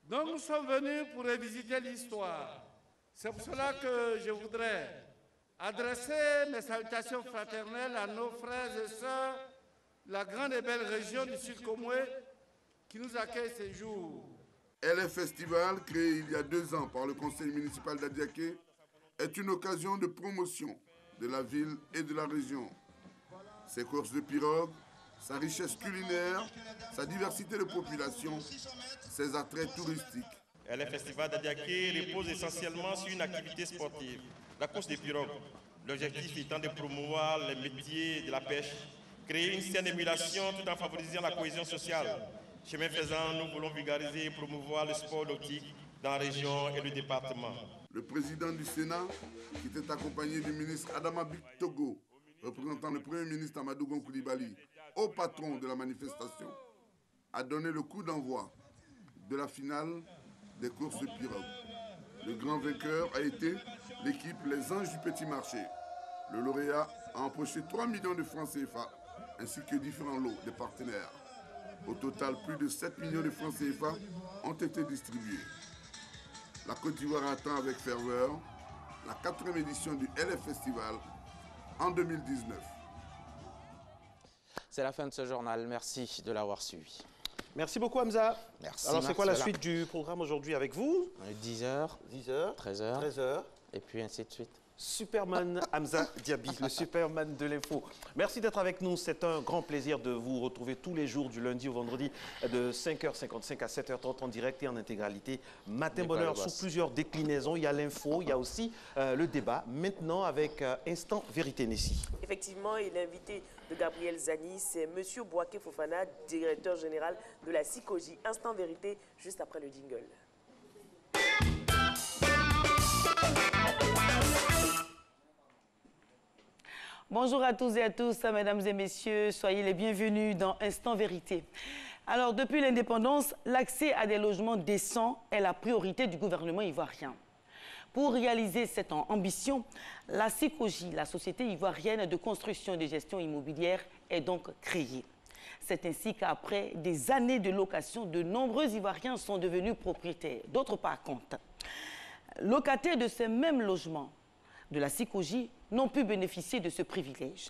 Donc nous sommes venus pour revisiter l'histoire. C'est pour cela que je voudrais adresser mes salutations fraternelles à nos frères et sœurs de la grande et belle région du Sud Comoué qui nous accueille ces jours. LF Festival, créé il y a 2 ans par le conseil municipal d'Adiaké, est une occasion de promotion de la ville et de la région. Ses courses de pirogue, sa richesse culinaire, sa diversité de population, ses attraits touristiques. Le festival d'Adiaké repose essentiellement sur une activité sportive, la course de pirogue. L'objectif étant de promouvoir les métiers de la pêche, créer une saine émulation tout en favorisant la cohésion sociale. Chemin faisant, nous voulons vulgariser et promouvoir le sport nautique dans la région et le département. Le président du Sénat, qui était accompagné du ministre Adama Togo, représentant le Premier ministre Amadou Gon Coulibaly, au patron de la manifestation, a donné le coup d'envoi de la finale des courses de pirogue. Le grand vainqueur a été l'équipe Les Anges du Petit Marché. Le lauréat a empoché 3 millions de francs CFA, ainsi que différents lots de partenaires. Au total, plus de 7 millions de francs CFA ont été distribués. La Côte d'Ivoire attend avec ferveur la 4e édition du LF Festival en 2019. C'est la fin de ce journal. Merci de l'avoir suivi. Merci beaucoup Hamza. Merci. Alors c'est quoi la suite du programme aujourd'hui avec vous? 10h, 13h, 13h, et puis ainsi de suite. Superman Hamza Diaby, le Superman de l'info. Merci d'être avec nous. C'est un grand plaisir de vous retrouver tous les jours du lundi au vendredi de 5h55 à 7h30 en direct et en intégralité. Matin bonheur sous plusieurs déclinaisons. Il y a l'info, il y a aussi le débat. Maintenant avec Instant Vérité Nessie. Effectivement, et l'invité de Gabriel Zani, c'est M. Bouaké Fofana, directeur général de la SICOGI. Instant Vérité, juste après le jingle. Bonjour à tous et à tous, mesdames et messieurs, soyez les bienvenus dans Instant Vérité. Alors, depuis l'indépendance, l'accès à des logements décents est la priorité du gouvernement ivoirien. Pour réaliser cette ambition, la SICOGI, la Société ivoirienne de construction et de gestion immobilière, est donc créée. C'est ainsi qu'après des années de location, de nombreux Ivoiriens sont devenus propriétaires. D'autres, par contre, locataires de ces mêmes logements de la SICOGI n'ont pu bénéficier de ce privilège.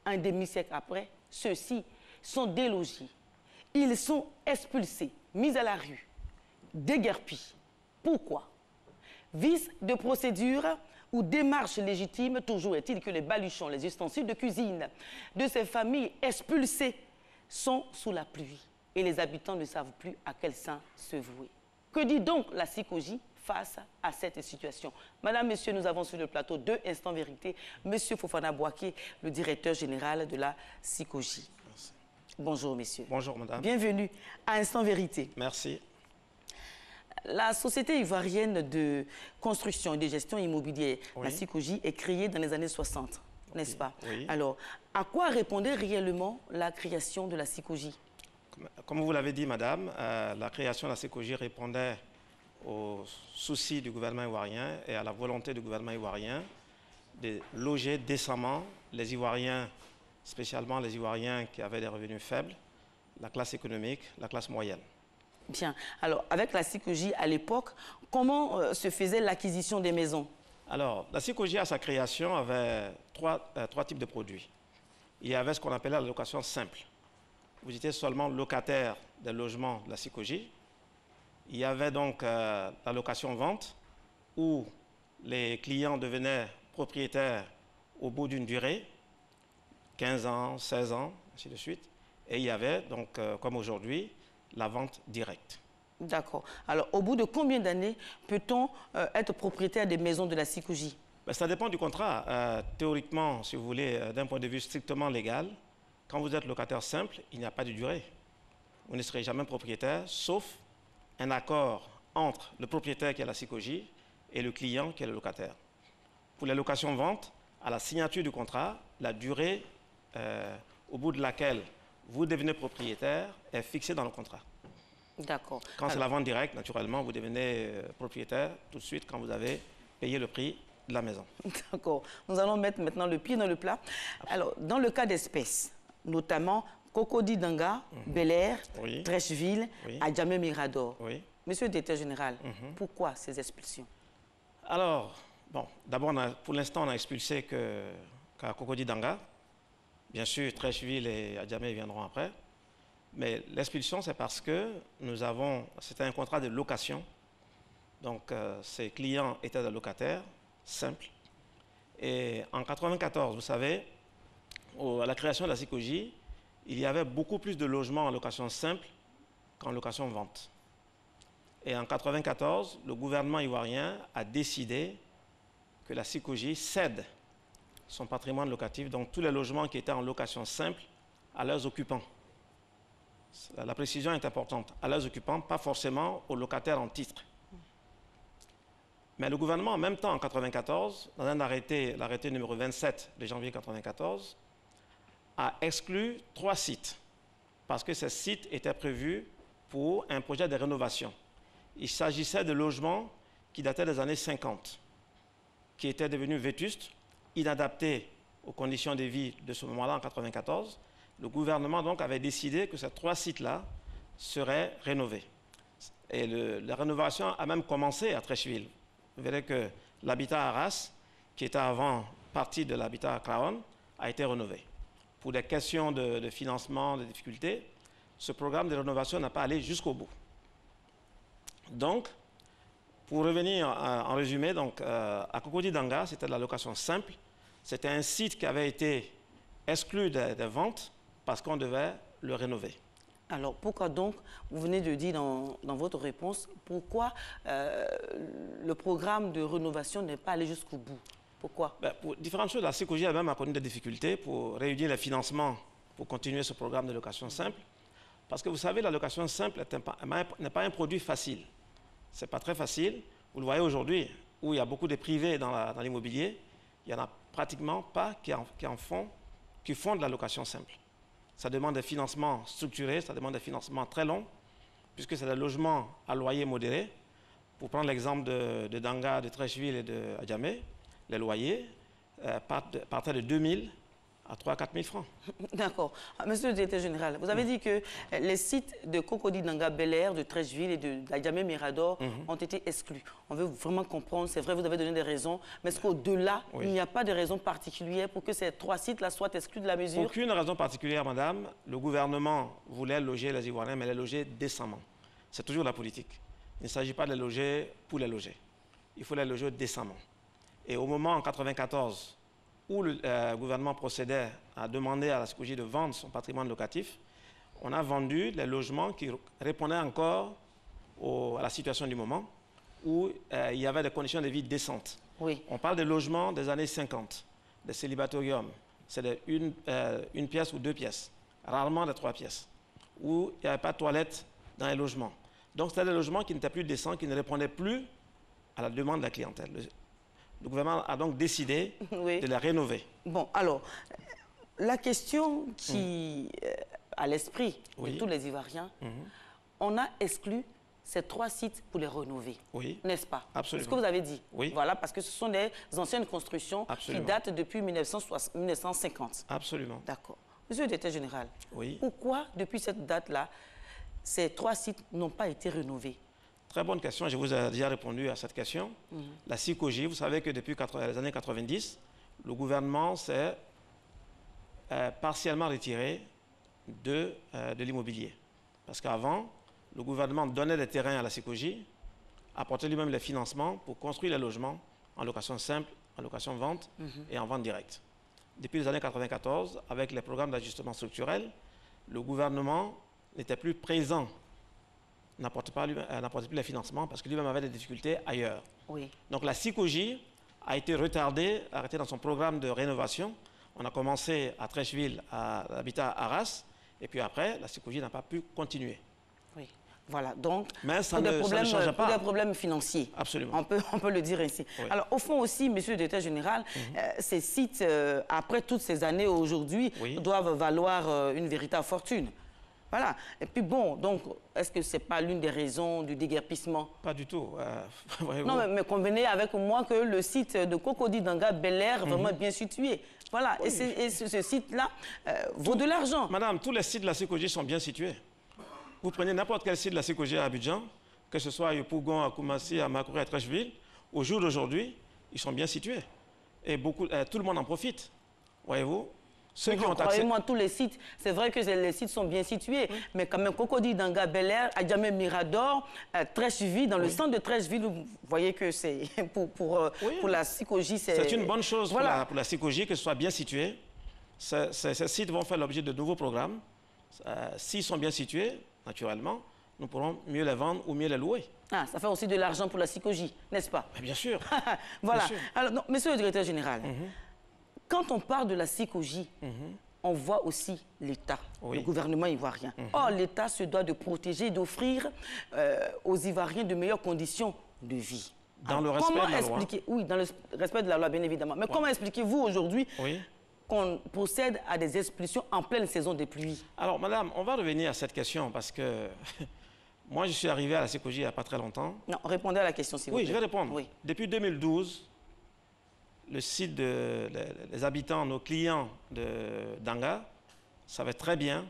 Un demi-siècle après, ceux-ci sont délogés. Ils sont expulsés, mis à la rue, déguerpis. Pourquoi? Vice de procédure ou démarche légitime, toujours est-il que les baluchons, les ustensiles de cuisine de ces familles expulsées sont sous la pluie. et les habitants ne savent plus à quel saint se vouer. Que dit donc la SICOJ face à cette situation? Madame, Monsieur, nous avons sur le plateau deux instants vérité. Monsieur Fofana Boaké, le directeur général de la SICOJ. Merci. Bonjour, messieurs. Bonjour, madame. Bienvenue à Instant Vérité. Merci. La Société ivoirienne de construction et de gestion immobilière, oui. la SICOJ, est créée dans les années 60, n'est-ce pas? Oui. Alors, à quoi répondait réellement la création de la SICOJ? Comme vous l'avez dit, madame, la création de la SICOJ répondait aux soucis du gouvernement ivoirien et à la volonté du gouvernement ivoirien de loger décemment les Ivoiriens, spécialement les Ivoiriens qui avaient des revenus faibles, la classe économique, la classe moyenne. Bien. Alors, avec la SICOJ à l'époque, comment se faisait l'acquisition des maisons? Alors, la SICOJ à sa création avait trois types de produits. Il y avait ce qu'on appelait la location simple. Vous étiez seulement locataire des logements de la SICOJ. Il y avait donc la location-vente, où les clients devenaient propriétaires au bout d'une durée, 15 ans, 16 ans, ainsi de suite. Et il y avait donc, comme aujourd'hui, la vente directe. D'accord. Alors, au bout de combien d'années peut-on être propriétaire des maisons de la SICOJ? Ça dépend du contrat. Théoriquement, si vous voulez, d'un point de vue strictement légal, quand vous êtes locataire simple, il n'y a pas de durée. Vous ne serez jamais propriétaire, sauf un accord entre le propriétaire qui est la SICOJ et le client qui est le locataire. Pour les locations-ventes, à la signature du contrat, la durée au bout de laquelle vous devenez propriétaire est fixée dans le contrat. D'accord. Quand c'est la vente directe, naturellement, vous devenez propriétaire tout de suite quand vous avez payé le prix de la maison. D'accord. Nous allons mettre maintenant le pied dans le plat. Alors, dans le cas d'espèces, notamment Cocody Danga, Bel-Air, oui. Trècheville, oui. Adjamé Mirador. Oui. Monsieur le directeur général, pourquoi ces expulsions? Alors, bon, d'abord, pour l'instant, on a expulsé qu'à Cocody Danga. Bien sûr, Trècheville et Adjamé viendront après. Mais l'expulsion, c'est parce que c'était un contrat de location. Donc, ces clients étaient des locataires simples. Et en 1994, vous savez, à la création de la SICOJ, il y avait beaucoup plus de logements en location simple qu'en location vente. Et en 1994, le gouvernement ivoirien a décidé que la SICOJ cède son patrimoine locatif, donc tous les logements qui étaient en location simple, à leurs occupants. La précision est importante, à leurs occupants, pas forcément aux locataires en titre. Mais le gouvernement, en même temps, en 1994, dans un arrêté, l'arrêté numéro 27 de janvier 1994, a exclu 3 sites, parce que ces sites étaient prévus pour un projet de rénovation. Il s'agissait de logements qui dataient des années 50, qui étaient devenus vétustes, inadaptés aux conditions de vie de ce moment-là, en 1994. Le gouvernement donc avait décidé que ces 3 sites-là seraient rénovés. Et la rénovation a même commencé à Trècheville. Vous verrez que l'habitat Arras, qui était avant partie de l'habitat Craon, a été rénové. Pour des questions de financement, de difficultés, ce programme de rénovation n'a pas allé jusqu'au bout. Donc, pour revenir en résumé, donc, à Cocody Danga, c'était de la location simple. C'était un site qui avait été exclu des ventes parce qu'on devait le rénover. Alors, pourquoi donc, vous venez de dire dans votre réponse, pourquoi le programme de rénovation n'est pas allé jusqu'au bout? Pourquoi? Pour différentes choses, la SICOJ a même connu des difficultés pour réunir les financements pour continuer ce programme de location simple. Parce que vous savez, la location simple n'est pas un produit facile. Ce n'est pas très facile. Vous le voyez aujourd'hui, où il y a beaucoup de privés dans l'immobilier, il n'y en a pratiquement pas qui font de la location simple. Ça demande des financements structurés, ça demande des financements très longs, puisque c'est des logements à loyer modéré. Pour prendre l'exemple de Danga, de Trècheville et de Adjamé, les loyers partaient de 2 000 à 3 000 à 4 000 francs. D'accord. Monsieur le directeur général, vous avez dit que les sites de Cocody Danga, Bel-Air, de Trècheville et d'Adjamé Mirador ont été exclus. On veut vraiment comprendre, c'est vrai, vous avez donné des raisons, mais est-ce qu'au-delà, il n'y a pas de raison particulière pour que ces 3 sites-là soient exclus de la mesure? Aucune raison particulière, madame. Le gouvernement voulait loger les Ivoiriens, mais les loger décemment. C'est toujours la politique. Il ne s'agit pas de les loger pour les loger. Il faut les loger décemment. Et au moment, en 1994, où le gouvernement procédait à demander à la SICOJ de vendre son patrimoine locatif, on a vendu les logements qui répondaient encore à la situation du moment, où il y avait des conditions de vie décentes. Oui. On parle des logements des années 50, des célibatoriums. C'est une pièce ou 2 pièces, rarement des 3 pièces, où il n'y avait pas de toilette dans les logements. Donc, c'était des logements qui n'étaient plus décents, qui ne répondaient plus à la demande de la clientèle. Le gouvernement a donc décidé de les rénover. Bon, alors, la question qui à l'esprit de tous les Ivoiriens, on a exclu ces 3 sites pour les rénover, n'est-ce pas? Absolument. C'est ce que vous avez dit. Oui. Voilà, parce que ce sont des anciennes constructions qui datent depuis 1950. Absolument. D'accord. Monsieur le directeur général, pourquoi, depuis cette date-là, ces 3 sites n'ont pas été rénovés? Très bonne question, je vous ai déjà répondu à cette question. La SICOGI, vous savez que depuis les années 90, le gouvernement s'est partiellement retiré de l'immobilier. Parce qu'avant, le gouvernement donnait des terrains à la SICOGI, apportait lui-même les financements pour construire les logements en location simple, en location vente et en vente directe. Depuis les années 94, avec les programmes d'ajustement structurel, le gouvernement n'était plus présent, n'apportait plus les financements parce que lui-même avait des difficultés ailleurs. Oui. Donc la SICOGI a été retardée, arrêtée dans son programme de rénovation. On a commencé à Trècheville, à l'habitat à Arras, et puis après, la SICOGI n'a pas pu continuer. Oui. Voilà, donc, mais ça pour, ne, des problèmes, ça ne change pas. Pour des problèmes financiers. Absolument. On peut le dire ainsi. Oui. Alors, au fond aussi, monsieur le directeur général, ces sites, après toutes ces années aujourd'hui, doivent valoir une véritable fortune. Voilà. Et puis bon, donc, est-ce que ce n'est pas l'une des raisons du déguerpissement? Pas du tout. Non, mais convenez avec moi que le site de Cocody Danga Bel-Air est vraiment bien situé. Voilà. Oui. Et ce site-là vaut de l'argent. Madame, tous les sites de la SICOGI sont bien situés. Vous prenez n'importe quel site de la SICOGI à Abidjan, que ce soit à Yopougon, à Koumassi, à Makouré, à Trècheville, au jour d'aujourd'hui, ils sont bien situés. Et tout le monde en profite. Voyez-vous? Ceux qui ont accès... Croyez-moi, tous les sites, c'est vrai que les sites sont bien situés, mais quand même, Cocody Danga Bel-Air, Adjamé Mirador, Trècheville, dans le centre de Trècheville, vous voyez que c'est pour la SICOGI, c'est une bonne chose pour la SICOGI que ce soit bien situé. Ces sites vont faire l'objet de nouveaux programmes. S'ils sont bien situés, naturellement, nous pourrons mieux les vendre ou mieux les louer. Ah, ça fait aussi de l'argent pour la SICOGI, n'est-ce pas? Mais bien sûr. Voilà. Bien sûr. Alors, non, monsieur le directeur général, quand on parle de la SICOGI, on voit aussi l'État, le gouvernement ivoirien. Or, l'État se doit de protéger et d'offrir aux Ivoiriens de meilleures conditions de vie. Dans le respect de la loi. Oui, dans le respect de la loi, bien évidemment. Mais comment expliquez-vous aujourd'hui qu'on procède à des expulsions en pleine saison des pluies? Alors, madame, on va revenir à cette question parce que moi, je suis arrivé à la SICOGI il n'y a pas très longtemps. Non, répondez à la question, s'il vous plaît. Oui, je vais répondre. Depuis 2012, le site les habitants, nos clients de Danga, savaient très bien,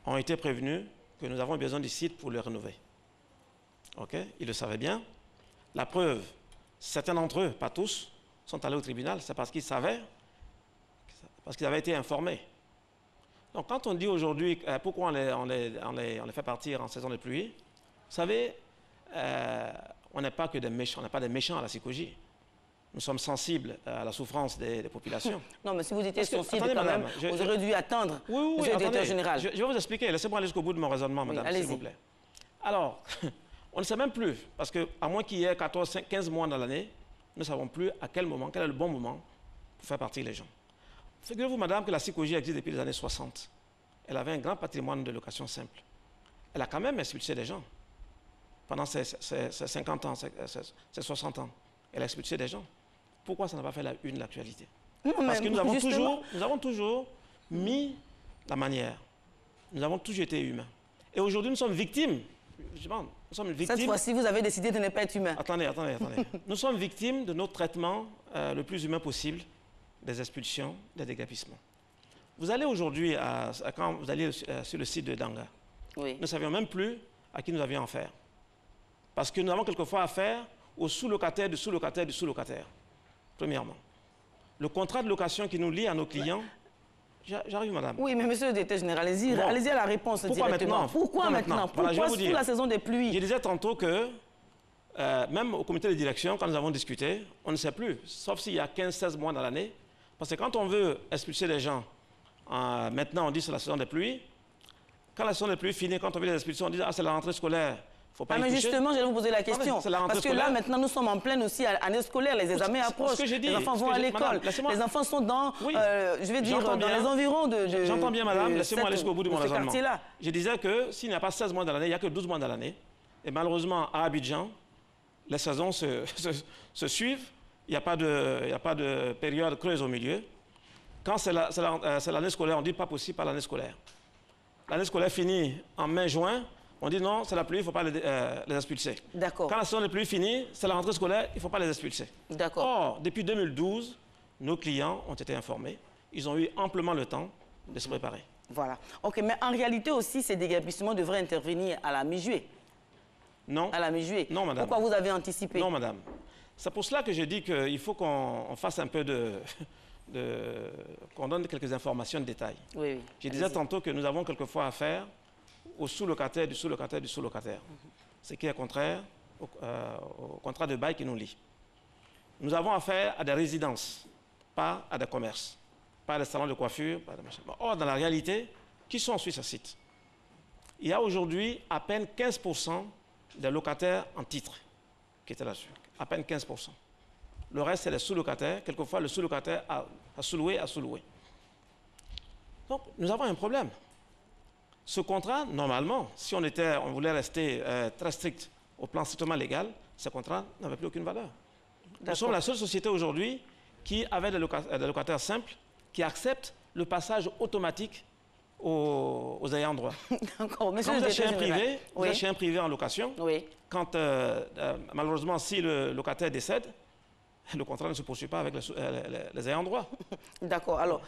ont été prévenus que nous avons besoin du site pour le rénover. OK? Ils le savaient bien. La preuve, certains d'entre eux, pas tous, sont allés au tribunal, c'est parce qu'ils savaient, parce qu'ils avaient été informés. Donc, quand on dit aujourd'hui pourquoi on les fait partir en saison de pluie, vous savez, on n'est pas que des méchants, on n'est pas des méchants à la SICOGI. Nous sommes sensibles à la souffrance des populations. Non, mais si vous étiez sensible quand même, vous auriez dû attendre, monsieur le directeur général. Je vais vous expliquer. Laissez-moi aller jusqu'au bout de mon raisonnement, madame, s'il vous plaît. Alors, on ne sait même plus, parce qu'à moins qu'il y ait 14, 15 mois dans l'année, nous ne savons plus à quel moment, quel est le bon moment pour faire partir les gens. Figurez-vous, madame, que la SICOGI existe depuis les années 60. Elle avait un grand patrimoine de location simple. Elle a quand même expulsé des gens. Pendant ces 50 ans, ces 60 ans, elle a expulsé des gens. Pourquoi ça n'a pas fait la une de l'actualité? Parce que nous avons toujours mis la manière. Nous avons toujours été humains. Et aujourd'hui, nous sommes victimes. Nous sommes victimes. Cette fois-ci, vous avez décidé de ne pas être humain. Attendez. Nous sommes victimes de notre traitement le plus humain possible des expulsions, des déguerpissements. Vous allez aujourd'hui, quand vous allez sur le site de Danga, nous ne savions même plus à qui nous avions affaire. Parce que nous avons quelquefois affaire aux sous-locataires du sous-locataire du sous-locataire. Premièrement. Le contrat de location qui nous lie à nos clients, j'arrive, madame. Oui, mais monsieur le directeur général, allez-y à la réponse directement. Pourquoi maintenant? Pourquoi sous la saison des pluies? Je disais tantôt que, même au comité de direction, quand nous avons discuté, on ne sait plus, sauf s'il y a 15-16 mois dans l'année, parce que quand on veut expulser les gens, maintenant on dit que c'est la saison des pluies, Quand la saison n'est plus finie, quand on fait les expulsions, on dit c'est la rentrée scolaire. Faut pas mais justement, je vais vous poser la question. Parce que là, maintenant, nous sommes en pleine aussi année scolaire. Les examens approchent. Les enfants vont à l'école. Les enfants sont dans, je vais dire, dans les environs de J'entends bien, madame. Laissez-moi aller jusqu'au bout de mon raisonnement. Je disais que s'il n'y a pas 16 mois dans l'année, il n'y a que 12 mois dans l'année. Et malheureusement, à Abidjan, les saisons se suivent. Il n'y a pas de période creuse au milieu. Quand c'est l'année scolaire, on dit pas possible par l'année scolaire. L'année scolaire finit en mai-juin. On dit non, c'est la pluie, il ne faut pas les expulser. D'accord. Quand la saison n'est plus finie, c'est la rentrée scolaire, il ne faut pas les expulser. D'accord. Or, depuis 2012, nos clients ont été informés. Ils ont eu amplement le temps de se préparer. Voilà. OK, mais en réalité aussi, ces déguerpissements devraient intervenir à la mi-juillet. Non. À la mi-juillet. Non, madame. Pourquoi vous avez anticipé? Non, madame. C'est pour cela que je dis qu'il faut qu'on fasse un peu qu'on donne quelques informations de détail. Oui, oui. Je disais tantôt que nous avons quelquefois affaire au sous-locataire du sous-locataire du sous-locataire. Ce qui est contraire au contrat de bail qui nous lie. Nous avons affaire à des résidences, pas à des commerces, pas à des salons de coiffure, pas à des machins. Or, dans la réalité, qui sont sur ce site? Il y a aujourd'hui à peine 15% des locataires en titre qui étaient là-dessus. À peine 15%. Le reste, c'est les sous-locataires. Quelquefois, le sous-locataire a sous-loué, a sous-loué. Donc, nous avons un problème. Ce contrat, normalement, si on voulait rester très strict au plan strictement légal, ce contrat n'avait plus aucune valeur. Nous sommes la seule société aujourd'hui qui avait des locataires simples qui acceptent le passage automatique aux ayants droit. Quand vous êtes chez un privé en location, quand malheureusement, si le locataire décède, le contrat ne se poursuit pas avec les ayants droit. D'accord. Alors,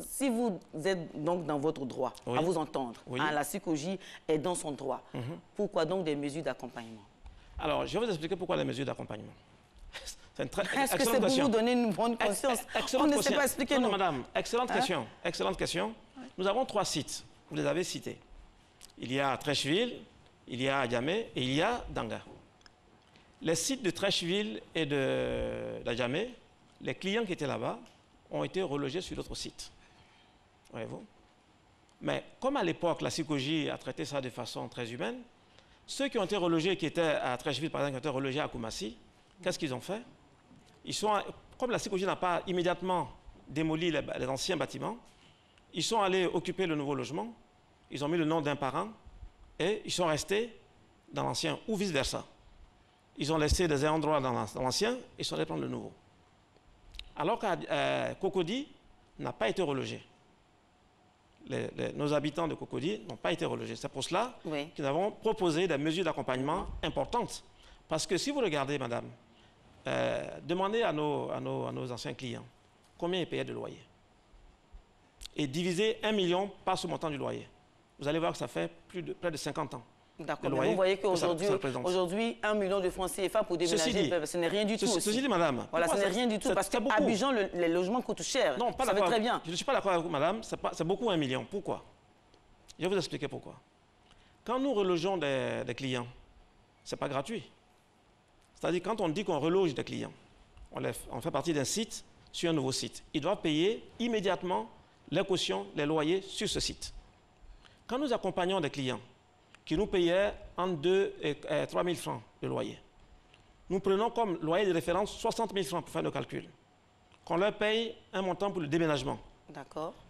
si vous êtes donc dans votre droit, à vous entendre, la CICOJ est dans son droit, pourquoi donc des mesures d'accompagnement? Alors, je vais vous expliquer pourquoi les mesures d'accompagnement. Est-ce que c'est pour vous donner une bonne conscience? On ne sait pas expliquer, non, madame, excellente question. Excellente question. Nous avons 3 sites, vous les avez cités. Il y a Trècheville, il y a Adjamé et il y a Danga. Les sites de Trècheville et d'Adjamé, les clients qui étaient là-bas ont été relogés sur d'autres sites. Voyez-vous? Mais comme à l'époque, la CICOJ a traité ça de façon très humaine, ceux qui ont été relogés, qui étaient à Trècheville, par exemple, qui ont été relogés à Koumassi, qu'est-ce qu'ils ont fait? Comme la CICOJ n'a pas immédiatement démoli les anciens bâtiments, ils sont allés occuper le nouveau logement, ils ont mis le nom d'un parent et ils sont restés dans l'ancien ou vice-versa. Ils ont laissé des endroits dans l'ancien et ils sont allés prendre le nouveau. Alors que Cocody n'a pas été relogé. Nos habitants de Cocody n'ont pas été relogés. C'est pour cela que nous avons proposé des mesures d'accompagnement importantes. Parce que si vous regardez, madame, demandez à nos anciens clients combien ils payaient de loyer. Et divisez 1 million par ce montant du loyer. Vous allez voir que ça fait près de 50 ans. D'accord, mais vous voyez qu'aujourd'hui, 1 million de francs CFA pour déménager, ce n'est rien du tout. Ceci dit, madame. Voilà, ce n'est rien du tout, parce qu'à Abidjan, les logements coûtent cher. Non, pas ça va très bien. Je ne suis pas d'accord avec vous, madame. C'est beaucoup 1 million. Pourquoi? Je vais vous expliquer pourquoi. Quand nous relogeons des clients, ce n'est pas gratuit. C'est-à-dire, quand on dit qu'on reloge des clients, on fait partie d'un site sur un nouveau site. Ils doivent payer immédiatement les cautions, les loyers sur ce site. Quand nous accompagnons des clients qui nous payaient entre 2 et 3 000 francs de loyer, nous prenons comme loyer de référence 60 000 francs pour faire nos calculs. Qu'on leur paye un montant pour le déménagement,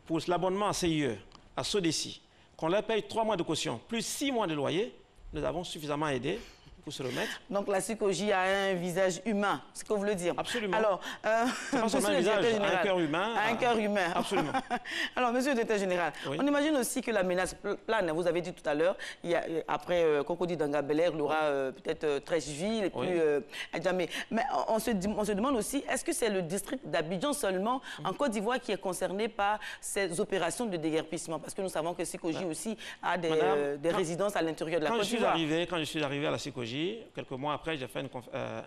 pour l'abonnement à CIE, à SODECI, qu'on leur paye 3 mois de caution, plus 6 mois de loyer, nous avons suffisamment aidé pour se remettre. Donc la CICOJ a un visage humain, c'est ce que vous voulez dire. Absolument. Alors, pas seulement un visage, un cœur humain. Un cœur humain. Absolument. Alors, monsieur le directeur général, on imagine aussi que la menace plane, vous avez dit tout à l'heure, après Cocody Danga Bel-Air, il y aura peut-être Trècheville et puis Adjamé. Mais on se demande aussi, est-ce que c'est le district d'Abidjan seulement, en Côte d'Ivoire, qui est concerné par ces opérations de déguerpissement? Parce que nous savons que CICOJ aussi a des résidences à l'intérieur de la Côte d'Ivoire. Quand je suis arrivé à la CICOJ, quelques mois après, j'ai fait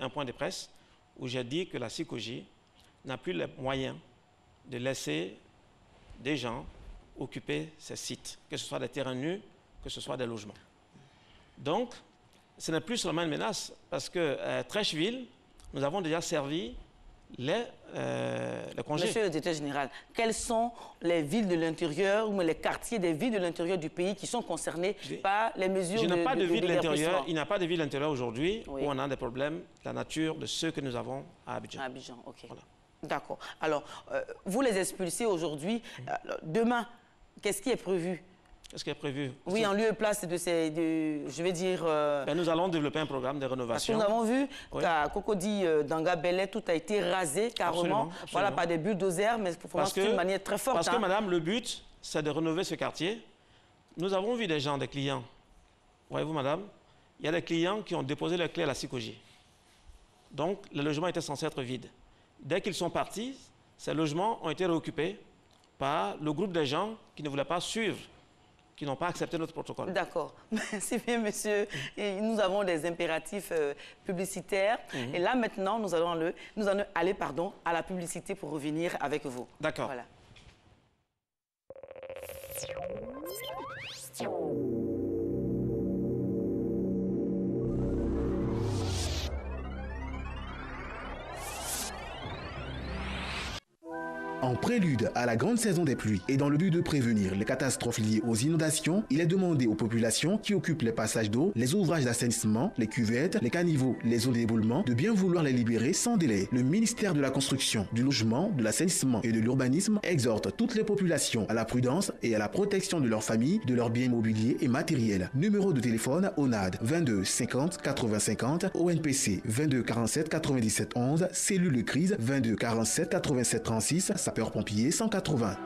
un point de presse où j'ai dit que la CICOJ n'a plus les moyens de laisser des gens occuper ces sites, que ce soit des terrains nus, que ce soit des logements. Donc, ce n'est plus seulement une menace, parce que Trècheville, nous avons déjà servi les congés. Monsieur le directeur général, quelles sont les villes de l'intérieur ou les quartiers des villes de l'intérieur du pays qui sont concernés par les mesures de pas de ville de l'intérieur. Il n'y a pas de ville de l'intérieur aujourd'hui où on a des problèmes de la nature de ceux que nous avons à Abidjan. À Abidjan, ok. Voilà. D'accord. Alors, vous les expulsez aujourd'hui. Demain, qu'est-ce qui est prévu? Qu'est-ce qui est prévu? Oui, en lieu et place de ces... je vais dire... nous allons développer un programme de rénovation. Parce que nous avons vu qu'à Cocody Danga Belé, tout a été rasé carrément. Absolument. Voilà, par des bulldozers, mais d'une manière très forte. Parce que, madame, le but, c'est de rénover ce quartier. Nous avons vu des gens, des clients. Voyez-vous, madame, il y a des clients qui ont déposé leurs clés à la SICOGI. Donc, le logement était censé être vide. Dès qu'ils sont partis, ces logements ont été réoccupés par le groupe des gens qui ne voulaient pas suivre, qui n'ont pas accepté notre protocole. D'accord. C'est bien, monsieur. Et nous avons des impératifs publicitaires. Et là, maintenant, nous allons aller à la publicité pour revenir avec vous. D'accord. Voilà. En prélude à la grande saison des pluies et dans le but de prévenir les catastrophes liées aux inondations, il est demandé aux populations qui occupent les passages d'eau, les ouvrages d'assainissement, les cuvettes, les caniveaux, les zones d'éboulement, de bien vouloir les libérer sans délai. Le ministère de la Construction, du Logement, de l'Assainissement et de l'Urbanisme exhorte toutes les populations à la prudence et à la protection de leurs familles, de leurs biens immobiliers et matériels. Numéro de téléphone ONAD 22 50 80 50, ONPC 22 47 97 11, cellule de crise 22 47 87 36, sapeurs-pompiers 180.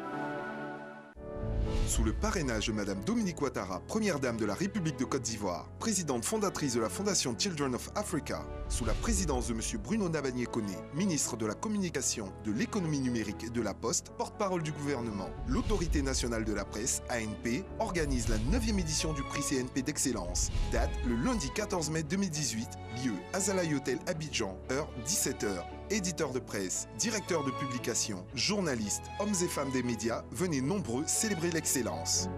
Sous le parrainage de Madame Dominique Ouattara, première dame de la République de Côte d'Ivoire, présidente fondatrice de la Fondation Children of Africa, sous la présidence de Monsieur Bruno Nabagné-Koné, ministre de la Communication, de l'Économie numérique et de la Poste, porte-parole du gouvernement, l'Autorité nationale de la presse, ANP, organise la 9e édition du prix CNP d'excellence. Date le lundi 14 mai 2018, lieu Azalaï Hotel Abidjan, heure 17h. Éditeurs de presse, directeurs de publication, journalistes, hommes et femmes des médias, venez nombreux célébrer l'excellence.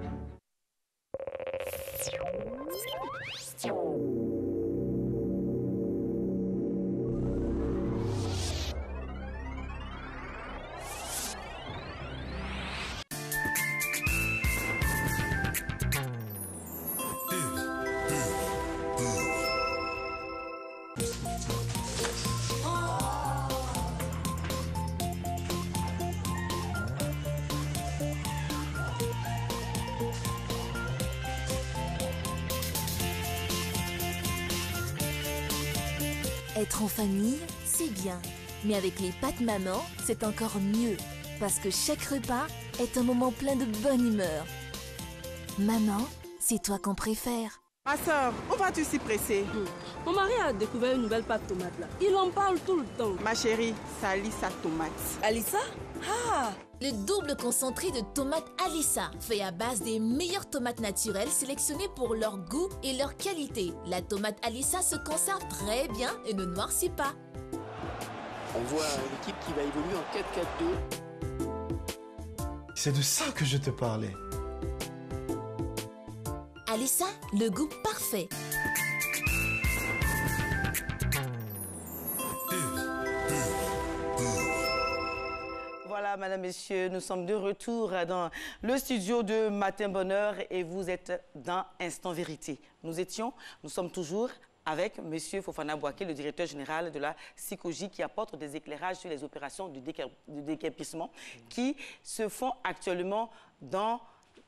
Être en famille, c'est bien. Mais avec les pâtes maman, c'est encore mieux. Parce que chaque repas est un moment plein de bonne humeur. Maman, c'est toi qu'on préfère. Ma soeur, où vas-tu si pressée? Mon mari a découvert une nouvelle pâte tomate là. Il en parle tout le temps. Ma chérie, c'est Alissa tomate. Alissa? Ah! Le double concentré de tomates Alissa, fait à base des meilleures tomates naturelles sélectionnées pour leur goût et leur qualité. La tomate Alissa se conserve très bien et ne noircit pas. On voit l'équipe qui va évoluer en 4-4-2. C'est de ça que je te parlais. Alissa, le goût parfait. Voilà, madame, messieurs, nous sommes de retour dans le studio de Matin Bonheur et vous êtes dans Instant Vérité. Nous sommes toujours avec M. Fofana Bouaké, le directeur général de la SICOGI, qui apporte des éclairages sur les opérations de déguerpissement qui se font actuellement dans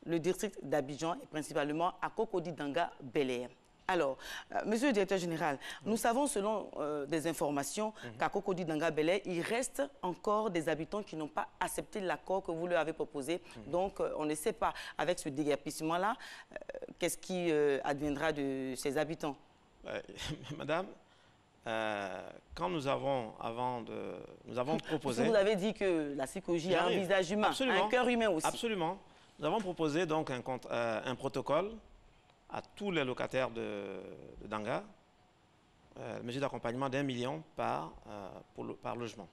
le district d'Abidjan et principalement à Cocody Danga Belé. Alors, monsieur le directeur général, nous savons selon des informations qu'à Cocody Danga Belé, il reste encore des habitants qui n'ont pas accepté l'accord que vous leur avez proposé. Donc, on ne sait pas, avec ce déguerpissement-là, qu'est-ce qui adviendra de ces habitants? Madame, quand nous avons proposé... Vous avez dit que la SICOGI a un visage humain, un cœur humain aussi. Absolument. Nous avons proposé donc un protocole à tous les locataires de Danga, mesure d'accompagnement d'1 million par logement.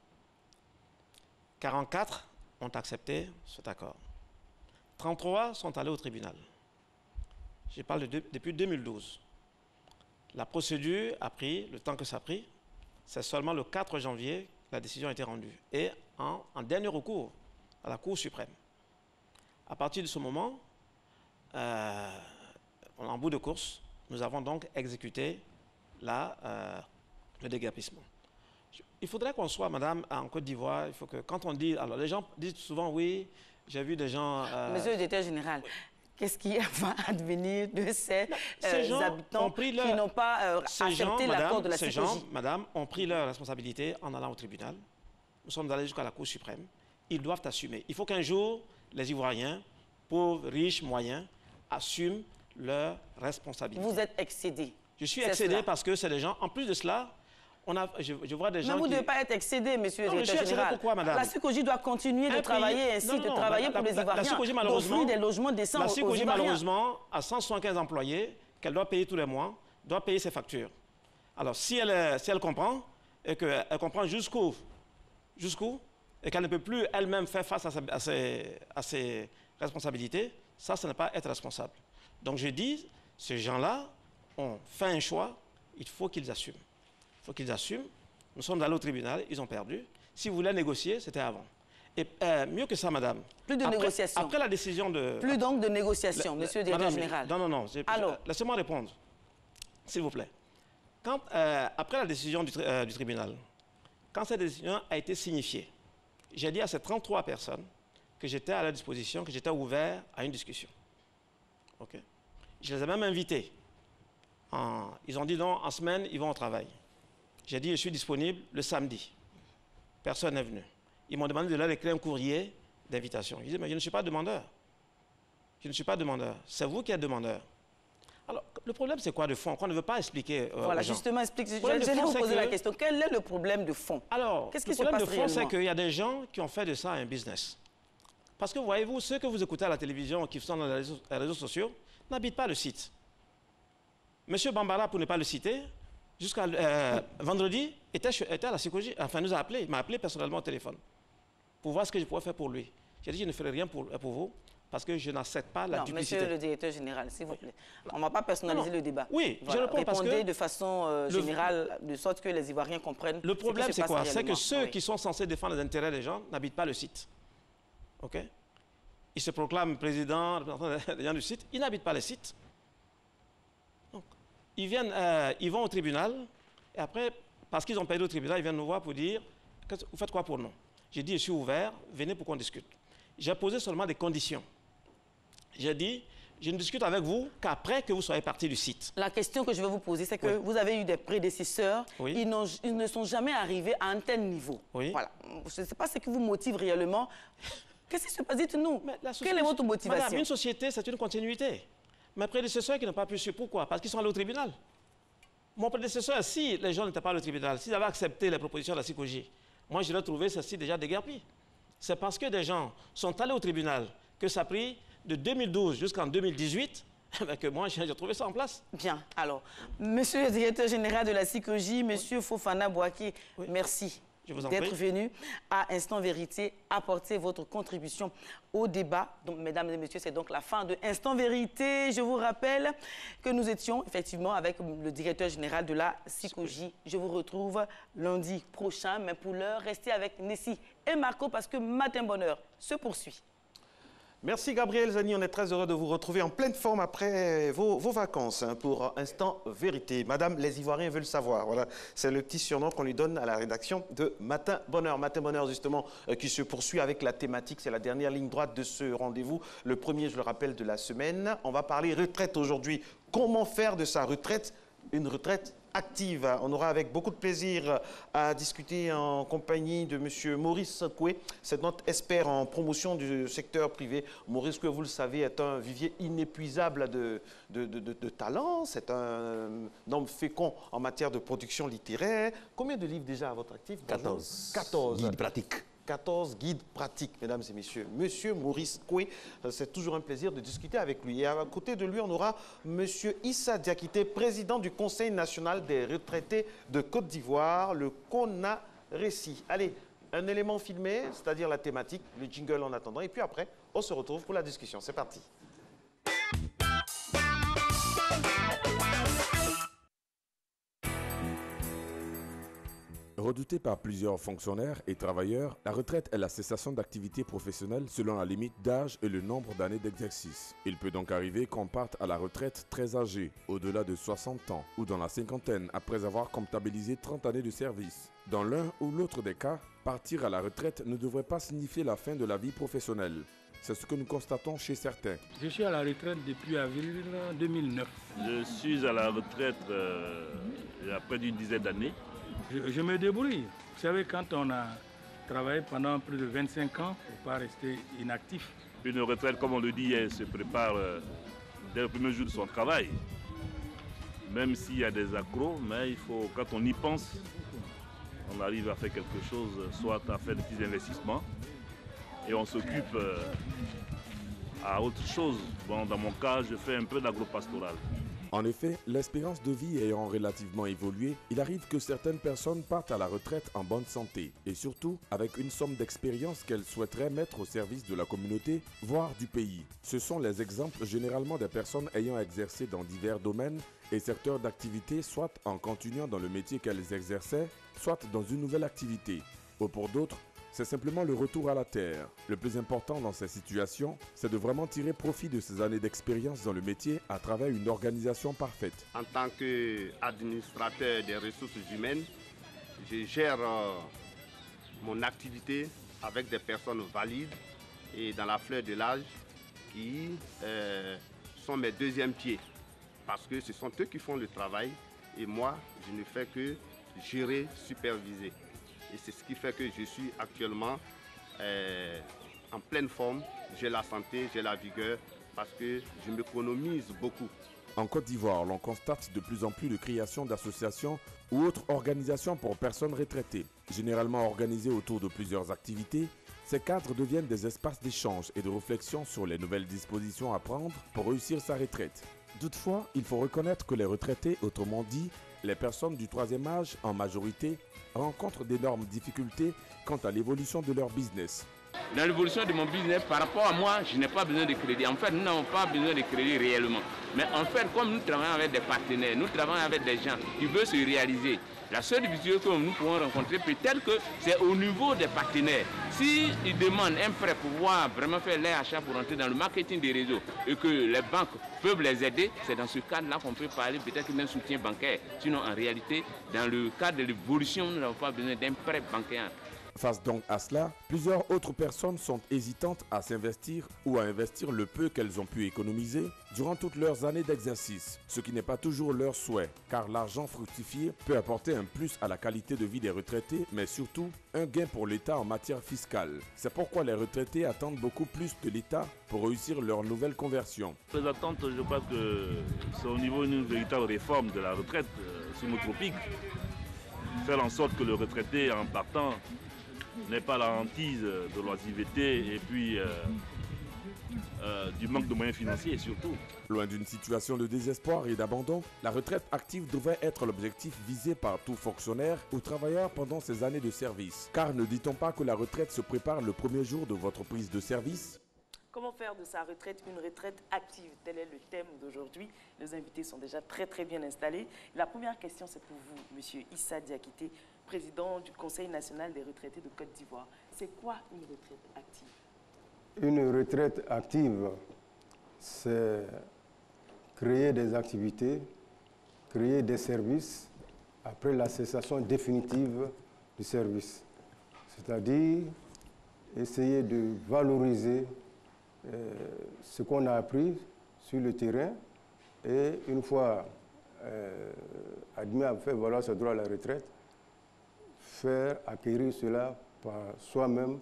44 ont accepté cet accord. 33 sont allés au tribunal. Je parle depuis 2012. La procédure a pris le temps que ça a pris. C'est seulement le 4 janvier la décision a été rendue. Et en dernier recours à la Cour suprême. À partir de ce moment, en bout de course, nous avons donc exécuté le déguerpissement. Il faudrait qu'on soit, madame, en Côte d'Ivoire, il faut que quand on dit... Alors, les gens disent souvent, oui, j'ai vu des gens... Monsieur le directeur général, qu'est-ce qui va advenir de ces habitants qui n'ont pas accepté l'accord de la CICOJ? Ces gens, madame, ont pris leur responsabilité en allant au tribunal. Nous sommes allés jusqu'à la Cour suprême. Ils doivent assumer. Il faut qu'un jour, les Ivoiriens, pauvres, riches, moyens, assument leurs responsabilités. Vous êtes excédé. Je suis excédé parce que c'est des gens... En plus de cela, je vois des gens mais vous ne devez pas être excédé, monsieur le directeur général. Pourquoi, madame? La CICOJ doit continuer de travailler ainsi, de travailler pour les Ivoiriens, d'offrir des logements décents aux Ivoiriens. La CICOJ, malheureusement, a 175 employés qu'elle doit payer tous les mois, doit payer ses factures. Alors, si elle comprend, et qu'elle comprend jusqu'où, et qu'elle ne peut plus elle-même faire face à ses responsabilités, ça n'est pas être responsable. Donc, je dis, ces gens-là ont fait un choix, il faut qu'ils assument. Il faut qu'ils assument. Nous sommes allés au tribunal, ils ont perdu. Si vous voulez négocier, c'était avant. Et mieux que ça, madame. Plus de négociation. Après la décision de... Plus donc de négociation, monsieur le directeur général. Non. Laissez-moi répondre, s'il vous plaît. Après la décision du tribunal, quand cette décision a été signifiée, j'ai dit à ces 33 personnes que j'étais à leur disposition, que j'étais ouvert à une discussion. OK. Je les ai même invités. Ils ont dit non, en semaine, ils vont au travail. J'ai dit, je suis disponible le samedi. Personne n'est venu. Ils m'ont demandé de leur écrire un courrier d'invitation. Je disais, mais je ne suis pas demandeur. Je ne suis pas demandeur. C'est vous qui êtes demandeur. Alors, le problème, c'est quoi de fond? Qu'on ne veut pas expliquer voilà, justement, explique. Je vais vous poser la question. Quel est le problème de fond? Alors, qu'est-ce qui se passe réellement? Le problème de fond, c'est qu'il y a des gens qui ont fait de ça un business. Parce que, voyez-vous, ceux que vous écoutez à la télévision, qui sont dans les réseaux sociaux, n'habitent pas le site. Monsieur Bambara, pour ne pas le citer, jusqu'à vendredi, était à la CICOJ, enfin nous a appelé, il m'a appelé personnellement au téléphone pour voir ce que je pouvais faire pour lui. J'ai dit, je ne ferai rien pour vous parce que je n'accepte pas la duplicité. Monsieur le directeur général, s'il vous plaît, on ne va pas personnaliser le débat. Oui, voilà. je réponds parce que... Répondez de façon générale, de sorte que les Ivoiriens comprennent. Le problème, c'est quoi? C'est que ceux qui sont censés défendre les intérêts des gens n'habitent pas le site. OK? Ils se proclament président, représentant des gens du site, ils n'habitent pas le site. Ils vont au tribunal, et après, parce qu'ils ont perdu au tribunal, ils viennent nous voir pour dire, vous faites quoi pour nous? J'ai dit, je suis ouvert, venez pour qu'on discute. J'ai posé seulement des conditions. J'ai dit, je ne discute avec vous qu'après que vous soyez parti du site. La question que je vais vous poser, c'est que vous avez eu des prédécesseurs, ils ne sont jamais arrivés à un tel niveau. Voilà. Je ne sais pas ce qui vous motive réellement. Qu'est-ce qui se passe? Dites-nous, quelle est votre motivation? Madame, une société, c'est une continuité. Mes prédécesseurs qui n'ont pas pu suivre, pourquoi? Parce qu'ils sont allés au tribunal. Mon prédécesseur, si les gens n'étaient pas allés au tribunal, s'ils avaient accepté les propositions de la CICOJ, moi, j'aurais trouvé ceci déjà déguerpi. C'est parce que des gens sont allés au tribunal que ça a pris de 2012 jusqu'en 2018 que moi, j'ai trouvé ça en place. Bien. Alors, monsieur le directeur général de la CICOJ, monsieur Fofana Boaké, merci d'être venu à Instant Vérité, apporter votre contribution au débat. Donc, mesdames et messieurs, c'est donc la fin de Instant Vérité. Je vous rappelle que nous étions effectivement avec le directeur général de la CICOJ. Je vous retrouve lundi prochain, mais pour l'heure, restez avec Nessie et Marco parce que Matin Bonheur se poursuit. Merci Gabriel Zani, on est très heureux de vous retrouver en pleine forme après vos vacances pour Instant Vérité. Madame, les Ivoiriens veulent savoir. Voilà, c'est le petit surnom qu'on lui donne à la rédaction de Matin Bonheur. Matin Bonheur justement qui se poursuit avec la thématique, c'est la dernière ligne droite de ce rendez-vous. Le premier, je le rappelle, de la semaine. On va parler retraite aujourd'hui. Comment faire de sa retraite une retraite active? On aura avec beaucoup de plaisir à discuter en compagnie de M. Maurice Koué. C'est notre expert en promotion du secteur privé. Maurice Koué, vous le savez, est un vivier inépuisable de talents. C'est un homme fécond en matière de production littéraire. Combien de livres déjà à votre actif? 14. 14. Guides pratiques. 14 guides pratiques, mesdames et messieurs. Monsieur Maurice Koué, c'est toujours un plaisir de discuter avec lui. Et à côté de lui, on aura Monsieur Issa Diakité, président du Conseil national des retraités de Côte d'Ivoire, le CONARECI. Allez, un élément filmé, c'est-à-dire la thématique, le jingle en attendant. Et puis après, on se retrouve pour la discussion. C'est parti. Redoutée par plusieurs fonctionnaires et travailleurs, la retraite est la cessation d'activité professionnelle selon la limite d'âge et le nombre d'années d'exercice. Il peut donc arriver qu'on parte à la retraite très âgé, au-delà de 60 ans, ou dans la cinquantaine après avoir comptabilisé 30 années de service. Dans l'un ou l'autre des cas, partir à la retraite ne devrait pas signifier la fin de la vie professionnelle. C'est ce que nous constatons chez certains. Je suis à la retraite depuis avril 2009. Je suis à la retraite il y a près d'une dizaine d'années. Je me débrouille. Vous savez, quand on a travaillé pendant plus de 25 ans, il ne faut pas rester inactif. Une retraite, comme on le dit, elle se prépare dès le premier jour de son travail. Même s'il y a des accros, mais il faut, quand on y pense, on arrive à faire quelque chose, soit à faire des petits investissements, et on s'occupe à autre chose. Bon, dans mon cas, je fais un peu d'agro-pastoral. En effet, l'espérance de vie ayant relativement évolué, il arrive que certaines personnes partent à la retraite en bonne santé et surtout avec une somme d'expérience qu'elles souhaiteraient mettre au service de la communauté, voire du pays. Ce sont les exemples généralement des personnes ayant exercé dans divers domaines et secteurs d'activité, soit en continuant dans le métier qu'elles exerçaient, soit dans une nouvelle activité. Ou pour d'autres, c'est simplement le retour à la terre. Le plus important dans ces situations, c'est de vraiment tirer profit de ces années d'expérience dans le métier à travers une organisation parfaite. En tant qu'administrateur des ressources humaines, je gère mon activité avec des personnes valides et dans la fleur de l'âge qui sont mes deuxièmes pieds. Parce que ce sont eux qui font le travail et moi, je ne fais que gérer, superviser. Et c'est ce qui fait que je suis actuellement en pleine forme. J'ai la santé, j'ai la vigueur parce que je m'économise beaucoup. En Côte d'Ivoire, l'on constate de plus en plus de création d'associations ou autres organisations pour personnes retraitées. Généralement organisées autour de plusieurs activités, ces cadres deviennent des espaces d'échange et de réflexion sur les nouvelles dispositions à prendre pour réussir sa retraite. Toutefois, il faut reconnaître que les retraités, autrement dit, les personnes du troisième âge en majorité, rencontrent d'énormes difficultés quant à l'évolution de leur business. Dans l'évolution de mon business, par rapport à moi, je n'ai pas besoin de crédit. En fait, nous n'avons pas besoin de crédit réellement. Mais en fait, comme nous travaillons avec des partenaires, nous travaillons avec des gens qui veulent se réaliser, la seule difficulté que nous pouvons rencontrer, peut-être que c'est au niveau des partenaires. S'ils demandent un prêt pour pouvoir vraiment faire les achats pour entrer dans le marketing des réseaux et que les banques peuvent les aider, c'est dans ce cadre-là qu'on peut parler peut-être d'un soutien bancaire. Sinon, en réalité, dans le cadre de l'évolution, nous n'avons pas besoin d'un prêt bancaire. Face donc à cela, plusieurs autres personnes sont hésitantes à s'investir ou à investir le peu qu'elles ont pu économiser durant toutes leurs années d'exercice, ce qui n'est pas toujours leur souhait, car l'argent fructifié peut apporter un plus à la qualité de vie des retraités, mais surtout un gain pour l'État en matière fiscale. C'est pourquoi les retraités attendent beaucoup plus de l'État pour réussir leur nouvelle conversion. Les attentes, je crois que c'est au niveau d'une véritable réforme de la retraite sous-tropique. Faire en sorte que le retraité, en partant, n'est pas la hantise de l'oisiveté et puis du manque de moyens financiers surtout. Loin d'une situation de désespoir et d'abandon, la retraite active devrait être l'objectif visé par tout fonctionnaire ou travailleur pendant ses années de service. Car ne dit-on pas que la retraite se prépare le premier jour de votre prise de service ? Comment faire de sa retraite une retraite active? Tel est le thème d'aujourd'hui. Les invités sont déjà très bien installés. La première question, c'est pour vous, Monsieur Issa Diakité, président du Conseil national des retraités de Côte d'Ivoire. C'est quoi une retraite active? Une retraite active, c'est créer des activités, créer des services après la cessation définitive du service. C'est-à-dire essayer de valoriser ce qu'on a appris sur le terrain et une fois admis à faire valoir ce droit à la retraite, faire acquérir cela par soi-même,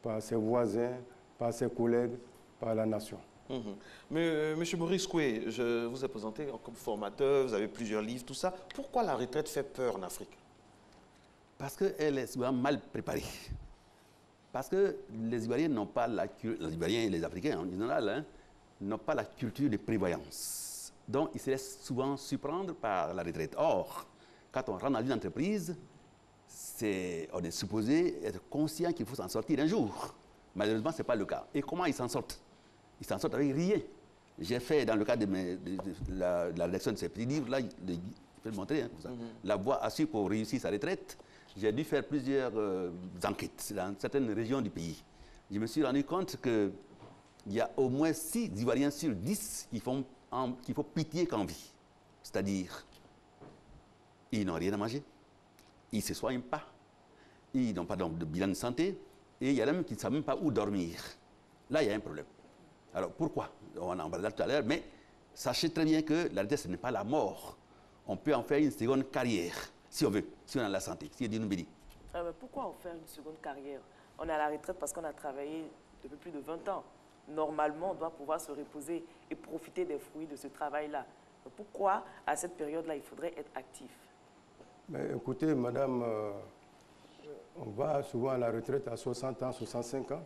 par ses voisins, par ses collègues, par la nation. Mais Monsieur Maurice Koué, je vous ai présenté comme formateur, vous avez plusieurs livres, tout ça. Pourquoi la retraite fait peur en Afrique? Parce qu'elle est souvent mal préparée. Parce que les Ivoiriens n'ont pas la culture, les Ivoiriens et les Africains en général, n'ont pas la culture de prévoyance. Donc, ils se laissent souvent surprendre par la retraite. Or, quand on rentre dans une entreprise, on est supposé être conscient qu'il faut s'en sortir un jour. Malheureusement, ce n'est pas le cas. Et comment ils s'en sortent? Ils s'en sortent avec rien. J'ai fait, dans le cadre de la rédaction de ces petits livres-là, je peux le montrer, la voie à suivre pour réussir sa retraite. j'ai dû faire plusieurs enquêtes dans certaines régions du pays. Je me suis rendu compte qu'il y a au moins 6 Ivoiriens sur 10 qui font pitié qu'en vie. C'est-à-dire, ils n'ont rien à manger, ils ne se soignent pas, ils n'ont pas de bilan de santé, et il y a même qui ne savent même pas où dormir. Là, il y a un problème. Alors pourquoi? On en parlera tout à l'heure, mais sachez très bien que la retraite, ce n'est pas la mort. On peut en faire une seconde carrière, si on veut, si on a la santé, si on dit. Pourquoi on fait une seconde carrière? On est à la retraite parce qu'on a travaillé depuis plus de 20 ans. Normalement, on doit pouvoir se reposer et profiter des fruits de ce travail-là. Pourquoi, à cette période-là, il faudrait être actif? Mais écoutez, madame, on va souvent à la retraite à 60 ans, 65 ans.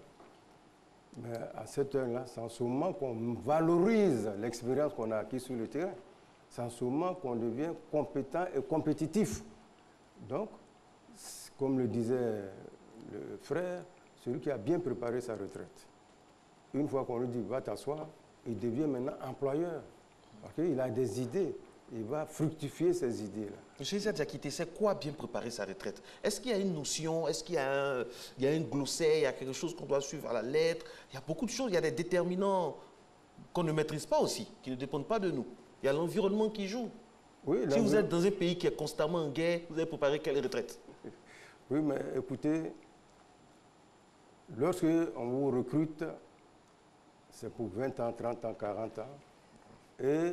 Mais à cette heure-là, c'est en ce moment qu'on valorise l'expérience qu'on a acquise sur le terrain. C'est en ce moment qu'on devient compétent et compétitif. Donc, comme le disait le frère, celui qui a bien préparé sa retraite. Une fois qu'on lui dit « va t'asseoir », il devient maintenant employeur. Okay? Il a des idées. Il va fructifier ces idées-là. Monsieur Issa Diakité, c'est quoi bien préparer sa retraite? Est-ce qu'il y a une notion? Est-ce qu'il y a un glossaire? Il y a quelque chose qu'on doit suivre à la lettre? Il y a beaucoup de choses. Il y a des déterminants qu'on ne maîtrise pas aussi, qui ne dépendent pas de nous. Il y a l'environnement qui joue. Oui, si vous êtes dans un pays qui est constamment en guerre, vous allez préparer quelle retraite? Oui, mais écoutez, lorsqu'on vous recrute, c'est pour 20 ans, 30 ans, 40 ans. Et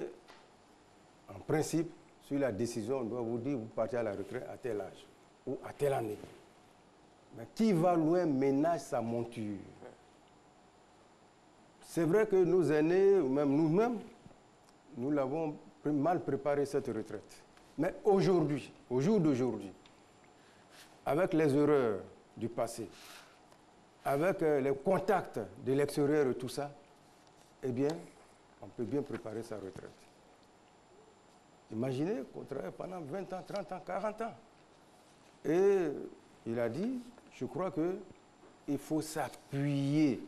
en principe, sur la décision, on doit vous dire vous partez à la retraite à tel âge ou à telle année. Mais qui va loin ménage sa monture. C'est vrai que nos aînés, ou même nous-mêmes, nous l'avons mal préparé cette retraite. Mais aujourd'hui, au jour d'aujourd'hui, avec les erreurs du passé, avec les contacts de l'extérieur et tout ça, eh bien, on peut bien préparer sa retraite. Imaginez qu'on travaille pendant 20 ans, 30 ans, 40 ans. Et il a dit, je crois qu'il faut s'appuyer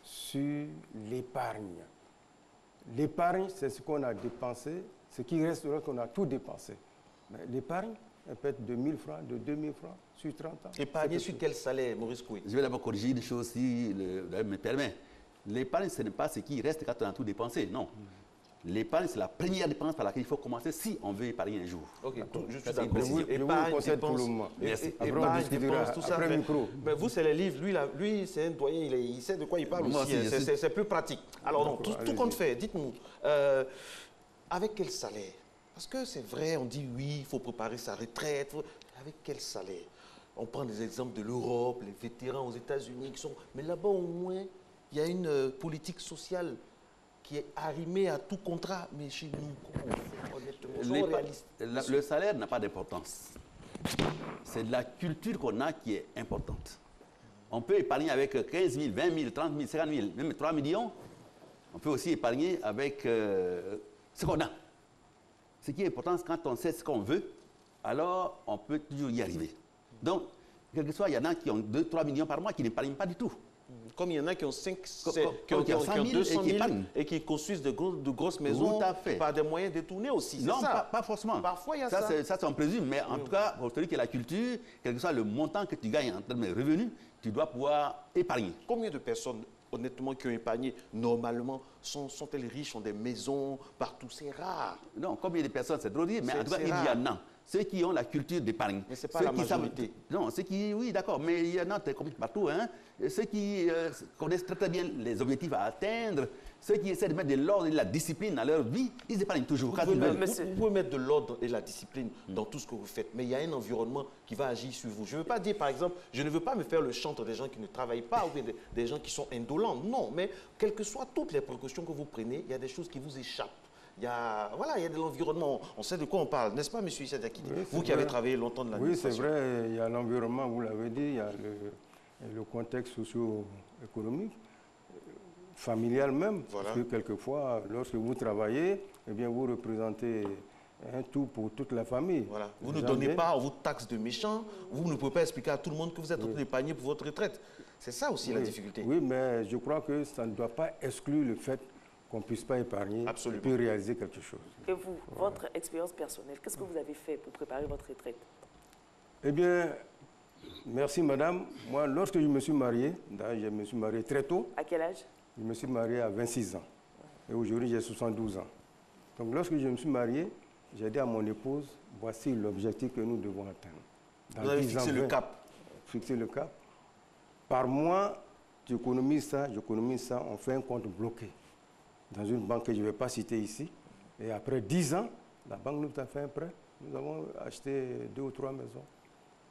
sur l'épargne. L'épargne, c'est ce qu'on a dépensé, ce qui reste lorsqu'on a tout dépensé. Mais l'épargne, elle peut être de 1 000 francs, de 2 000 francs, sur 30 ans. Épargner sur quel salaire, Maurice Koué? Je vais d'abord corriger une chose, si me permet. L'épargne, ce n'est pas ce qui reste quand on a tout dépensé, non. L'épargne, c'est la première dépense par laquelle il faut commencer si on veut épargner un jour. Ok, je suis d'accord. Épargne, dépense, tout ça. Mais vous, c'est les livres. Lui c'est un doyen, il sait de quoi il parle aussi. C'est plus pratique. Alors, donc, tout compte fait, dites-nous, avec quel salaire? Parce que c'est vrai, on dit oui, il faut préparer sa retraite. Avec quel salaire? On prend des exemples de l'Europe, les vétérans aux États-Unis qui sont... Mais là-bas, au moins, il y a une politique sociale qui est arrimée à tout contrat. Mais chez nous, honnêtement, le salaire n'a pas d'importance. C'est de la culture qu'on a qui est importante. On peut épargner avec 15 000, 20 000, 30 000, 50 000, même 3 millions. On peut aussi épargner avec ce qu'on a. Ce qui est important, c'est quand on sait ce qu'on veut, alors on peut toujours y arriver. Donc, quel que soit, il y en a qui ont 2-3 millions par mois qui n'épargnent pas du tout. Comme il y en a qui ont 200 000 et qui construisent de grosses maisons par des moyens détournés aussi. Non, pas forcément. Parfois, il y a ça. Ça, on présume. Mais en tout cas, pour celui qui a la culture, quel que soit le montant que tu gagnes en termes de revenus, tu dois pouvoir épargner. Combien de personnes, honnêtement, qui ont épargné, normalement, sont-elles riches, ont des maisons partout? C'est rare. Non, combien de personnes, c'est trop dire, mais en tout cas, il y en a. Ceux qui ont la culture d'épargne. Mais ce n'est pas la majorité. Non, ceux qui, oui, d'accord, mais il y en a partout. Hein. Ceux qui connaissent très bien les objectifs à atteindre, ceux qui essaient de mettre de l'ordre et de la discipline dans leur vie, ils épargnent toujours. Vous pouvez mettre de l'ordre et de la discipline dans tout ce que vous faites, mais il y a un environnement qui va agir sur vous. Je ne veux pas dire, par exemple, je ne veux pas me faire le chantre des gens qui ne travaillent pas ou des gens qui sont indolents. Non, mais quelles que soient toutes les précautions que vous prenez, il y a des choses qui vous échappent. Il y a de l'environnement. On sait de quoi on parle, n'est-ce pas, M. Issa Diakité? Oui, vous qui avez travaillé longtemps de l'administration. Oui, c'est vrai, il y a l'environnement, vous l'avez dit, il y a le contexte socio-économique, familial même. Voilà. Parce que quelquefois, lorsque vous travaillez, eh bien, vous représentez un tout pour toute la famille. Voilà. Vous ne donnez pas, on vous taxe de méchants, vous ne pouvez pas expliquer à tout le monde que vous êtes en train d'épargner pour votre retraite. C'est ça aussi la difficulté. Oui, mais je crois que ça ne doit pas exclure le fait qu'on ne puisse pas épargner et puis réaliser quelque chose. Et vous, votre expérience personnelle, qu'est-ce que vous avez fait pour préparer votre retraite? Eh bien, Merci, madame. Moi, lorsque je me suis marié très tôt. À quel âge? Je me suis marié à 26 ans. Et aujourd'hui, j'ai 72 ans. Donc, lorsque je me suis marié, j'ai dit à mon épouse, voici l'objectif que nous devons atteindre. Vous avez fixé le cap. Fixé le cap. Par mois, tu économises ça, j'économise ça, on fait un compte bloqué dans une banque que je ne vais pas citer ici. Et après 10 ans, la banque nous a fait un prêt. Nous avons acheté 2 ou 3 maisons.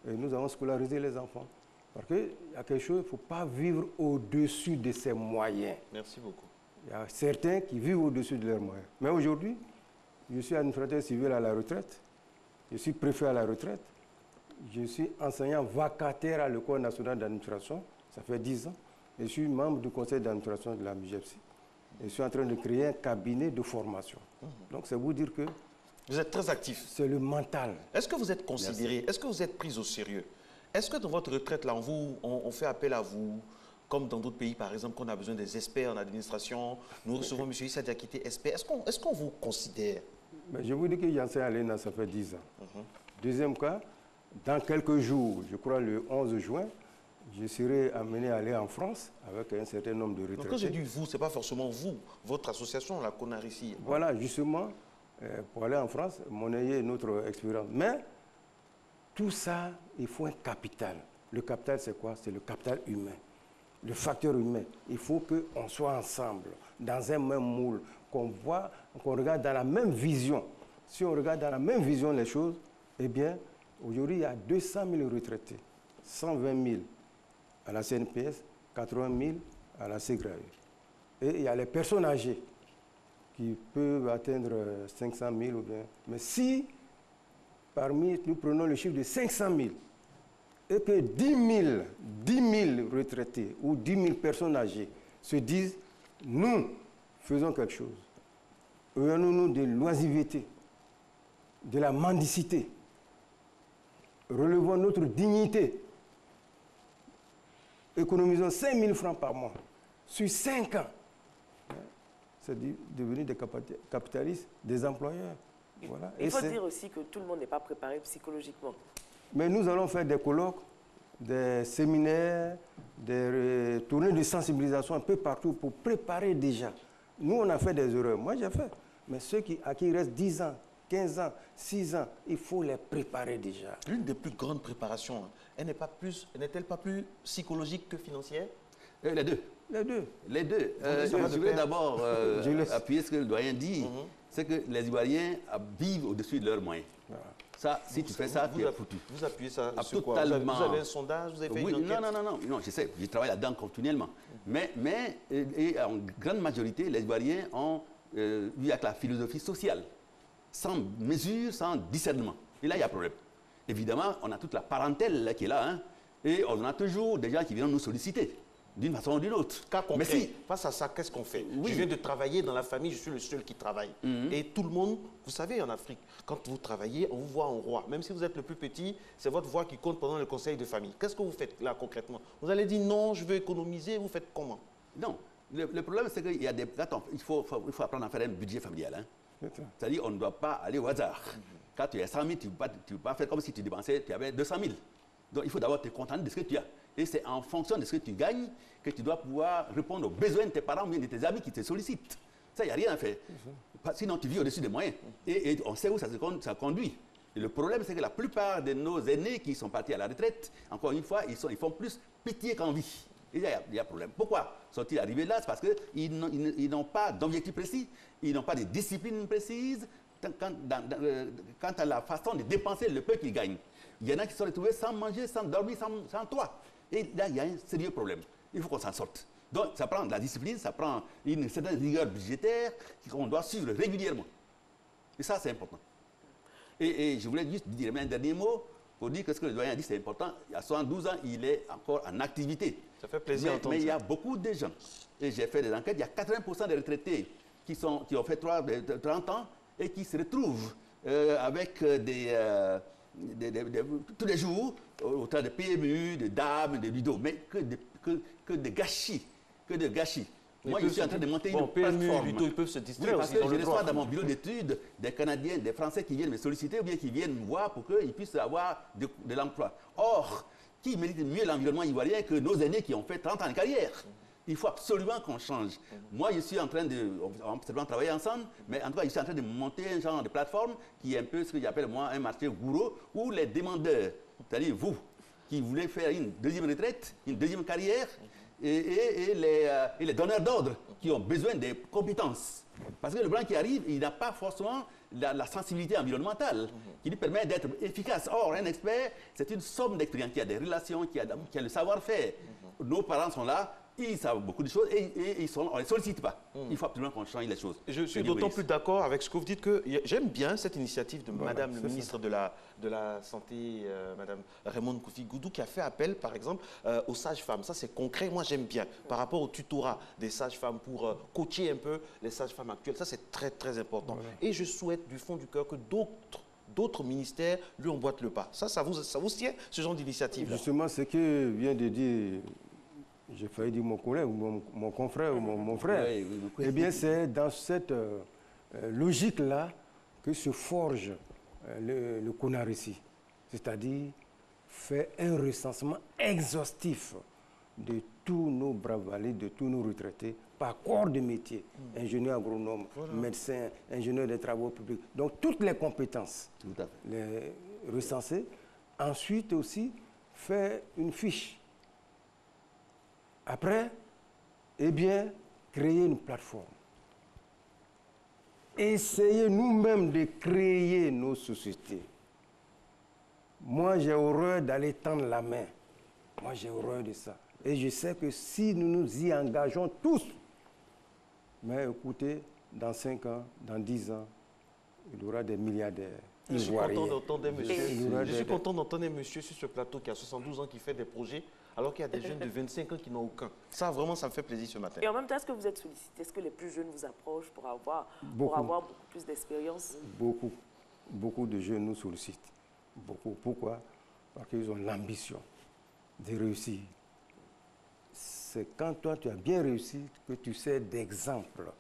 Et nous avons scolarisé les enfants. Parce qu'il y a quelque chose, il ne faut pas vivre au-dessus de ses moyens. Merci beaucoup. Il y a certains qui vivent au-dessus de leurs moyens. Mais aujourd'hui, je suis administrateur civil à la retraite. Je suis préfet à la retraite. Je suis enseignant vacataire à l'École nationale d'administration. Ça fait 10 ans. Et je suis membre du conseil d'administration de la MIGEPSI. Et je suis en train de créer un cabinet de formation. Donc, c'est vous dire que... Vous êtes très actif. C'est le mental. Est-ce que vous êtes considéré, est-ce que vous êtes pris au sérieux? Est-ce que dans votre retraite, là, on fait appel à vous, comme dans d'autres pays, par exemple, qu'on a besoin des experts en administration? Nous recevons M. Issa Diakité, expert. Est-ce qu'on vous considère? Mais je vous dis que j'enseigne à l'ENA, ça fait 10 ans. Deuxième cas, dans quelques jours, je crois le 11 juin, je serai amené à aller en France avec un certain nombre de retraités. Donc, quand je dis vous, ce n'est pas forcément vous, votre association, la CONARICI. Voilà, justement, pour aller en France, monnayer une autre expérience. Mais tout ça, il faut un capital. Le capital, c'est quoi? C'est le capital humain, le facteur humain. Il faut qu'on soit ensemble, dans un même moule, qu'on regarde dans la même vision. Si on regarde dans la même vision les choses, eh bien, aujourd'hui, il y a 200 000 retraités, 120 000 à la CNPS, 80 000 à la CGRAE. Et il y a les personnes âgées qui peuvent atteindre 500 000 ou bien. Mais si, parmi, nous prenons le chiffre de 500 000, et que 10 000 retraités ou 10 000 personnes âgées se disent, nous faisons quelque chose, ayons-nous de l'oisiveté, de la mendicité, relevons notre dignité, économisons 5 000 francs par mois sur 5 ans. C'est devenu des capitalistes, des employeurs. Voilà. Il faut dire aussi que tout le monde n'est pas préparé psychologiquement. Mais nous allons faire des colloques, des séminaires, des tournées de sensibilisation un peu partout pour préparer déjà. Nous, on a fait des erreurs. Moi, j'ai fait. Mais ceux à qui il reste 10 ans, 15 ans, 6 ans, il faut les préparer déjà. L'une des plus grandes préparations, elle n'est-elle pas plus psychologique que financière? Les deux. Les deux. Les deux. Je voulais d'abord appuyer ce que le doyen dit, c'est que les Ivoiriens vivent au-dessus de leurs moyens. Voilà. Ça, si tu fais ça, tu es foutu. Vous appuyez ça sur totalement. quoi? Vous avez un sondage, vous avez fait une enquête? Non, je sais, je travaille là-dedans continuellement. Mais en grande majorité, les Ivoiriens ont eu avec la philosophie sociale, sans mesure, sans discernement. Et là, il y a problème. Évidemment, on a toute la parentèle là, qui est là, hein, et on a toujours des gens qui viennent nous solliciter, d'une façon ou d'une autre. Cas concret, mais si, face à ça, qu'est-ce qu'on fait? Je viens de travailler dans la famille, je suis le seul qui travaille. Et tout le monde, vous savez, en Afrique, quand vous travaillez, on vous voit en roi. Même si vous êtes le plus petit, c'est votre voix qui compte pendant le conseil de famille. Qu'est-ce que vous faites là concrètement? Vous allez dire non, je veux économiser, vous faites comment? Non, le problème c'est qu'il y a des... Il faut apprendre à faire un budget familial. Hein. C'est-à-dire on ne doit pas aller au hasard. Quand tu as 100 000, tu ne peux pas faire comme si tu dépensais, tu avais 200 000. Donc il faut d'abord te contenter de ce que tu as. Et c'est en fonction de ce que tu gagnes que tu dois pouvoir répondre aux besoins de tes parents ou bien de tes amis qui te sollicitent. Ça, il n'y a rien à faire. Sinon, tu vis au-dessus des moyens. Et on sait où ça conduit. Et le problème, c'est que la plupart de nos aînés qui sont partis à la retraite, encore une fois, ils font plus pitié qu'envie. Et il y a problème. Pourquoi sont-ils arrivés là? C'est parce qu'ils n'ont pas d'objectif précis, ils n'ont pas de discipline précise quant à la façon de dépenser le peu qu'ils gagnent. Il y en a qui sont retrouvés sans manger, sans dormir, sans toit. Et là, il y a un sérieux problème. Il faut qu'on s'en sorte. Donc, ça prend de la discipline, ça prend une certaine rigueur budgétaire qu'on doit suivre régulièrement. Et ça, c'est important. Et je voulais juste dire un dernier mot pour dire que ce que le doyen a dit, c'est important. Il y a 72 ans, il est encore en activité. Ça fait plaisir d'entendre. Mais il y a beaucoup de gens, et j'ai fait des enquêtes, il y a 80% des retraités qui ont fait 30 ans et qui se retrouvent avec tous les jours, autant de PMU, de dames, de Ludo, mais que de gâchis. Que de gâchis. Moi, je suis en train de monter une plateforme. Ludo, ils peuvent se distraire parce aussi que je reçois dans mon bureau d'études des Canadiens, des Français qui viennent me solliciter ou bien qui viennent me voir pour qu'ils puissent avoir de l'emploi. Or, qui mérite mieux l'environnement ivoirien que nos aînés qui ont fait 30 ans de carrière. Il faut absolument qu'on change. Moi, je suis en train de... On peut travailler ensemble, mais en tout cas, je suis en train de monter un genre de plateforme qui est un peu ce que j'appelle, moi, un marché gourou, où les demandeurs, c'est-à-dire vous, qui voulez faire une deuxième retraite, une deuxième carrière, et les donneurs d'ordre qui ont besoin des compétences. Parce que le blanc qui arrive, il n'a pas forcément la sensibilité environnementale qui lui permet d'être efficace. Or, un expert, c'est une somme d'expérience qui a des relations, qui a le savoir-faire. Nos parents sont là, ils savent beaucoup de choses et on ne les sollicite pas. Il faut absolument qu'on change les choses. Je suis d'autant plus d'accord avec ce que vous dites que j'aime bien cette initiative de Madame le ministre de la Santé, Madame Raymond Kofi-Goudou, qui a fait appel, par exemple, aux sages-femmes. Ça, c'est concret. Moi, j'aime bien. Par rapport au tutorat des sages-femmes pour coacher un peu les sages-femmes actuelles, ça, c'est très, très important. Et je souhaite du fond du cœur que d'autres ministères lui emboîtent le pas. Ça vous tient, ce genre d'initiative? Justement, ce que vient de dire... J'ai failli dire mon collègue, ou mon confrère, ou mon frère. Eh bien, c'est dans cette logique-là que se forge le CONARECI. C'est-à-dire faire un recensement exhaustif de tous nos braves valides, de tous nos retraités, par corps de métier, ingénieur agronome, médecin, ingénieur des travaux publics. Donc, toutes les compétences, les recenser. Ensuite aussi, faire une fiche. Après, eh bien, créer une plateforme. Essayer nous-mêmes de créer nos sociétés. Moi, j'ai horreur d'aller tendre la main. Moi, j'ai horreur de ça. Et je sais que si nous nous y engageons tous, mais écoutez, dans 5 ans, dans 10 ans, il y aura des milliardaires. Je suis content d'entendre monsieur sur ce plateau qui a 72 ans, qui fait des projets, alors qu'il y a des jeunes de 25 ans qui n'ont aucun. Ça, vraiment, ça me fait plaisir ce matin. Et en même temps, est-ce que vous êtes sollicité? Est-ce que les plus jeunes vous approchent pour avoir beaucoup plus d'expérience? Beaucoup de jeunes nous sollicitent. Beaucoup. Pourquoi? Parce qu'ils ont l'ambition de réussir. C'est quand toi, tu as bien réussi que tu sers d'exemple.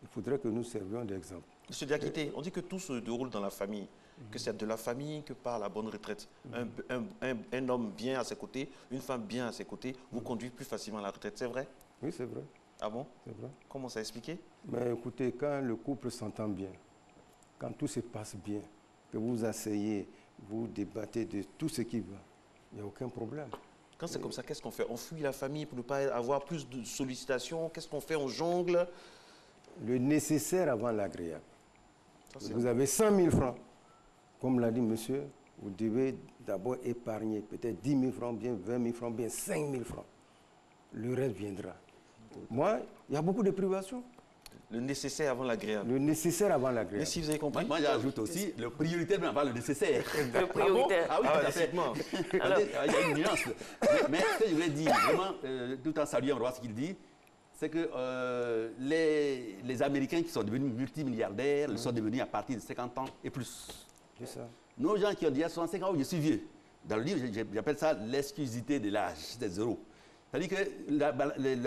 Il faudrait que nous servions d'exemple. Monsieur Diakité, on dit que tout se déroule dans la famille, que c'est de la famille que part la bonne retraite. Un homme bien à ses côtés, une femme bien à ses côtés, vous conduit plus facilement à la retraite, c'est vrai? Oui, c'est vrai. Ah bon? C'est vrai. Comment ça expliqué? Mais écoutez, quand le couple s'entend bien, quand tout se passe bien, que vous asseyez, vous débattez de tout ce qui va, il n'y a aucun problème. Quand c'est comme ça, qu'est-ce qu'on fait? On fuit la famille pour ne pas avoir plus de sollicitations? Qu'est-ce qu'on fait? On jongle? Le nécessaire avant l'agréable. Vous avez 100 000 francs. Comme l'a dit monsieur, vous devez d'abord épargner peut-être 10 000 francs, bien 20 000 francs, bien 5 000 francs. Le reste viendra. Moi, il y a beaucoup de privations. Le nécessaire avant l'agréable. Le nécessaire avant l'agréable. Mais si vous avez compris. Moi, j'ajoute aussi le prioritaire avant le nécessaire. Le prioritaire. Ah oui, tout à fait. Alors, il y a une nuance. Mais ce que je voulais dire, vraiment, tout en saluant ce qu'il dit, c'est que les Américains qui sont devenus multimilliardaires, ils sont devenus à partir de 50 ans et plus. C'est ça. Nos gens qui ont déjà 65 ans, je suis vieux. Dans le livre, j'appelle ça l'exclusivité de l'âge, des zéros. C'est-à-dire que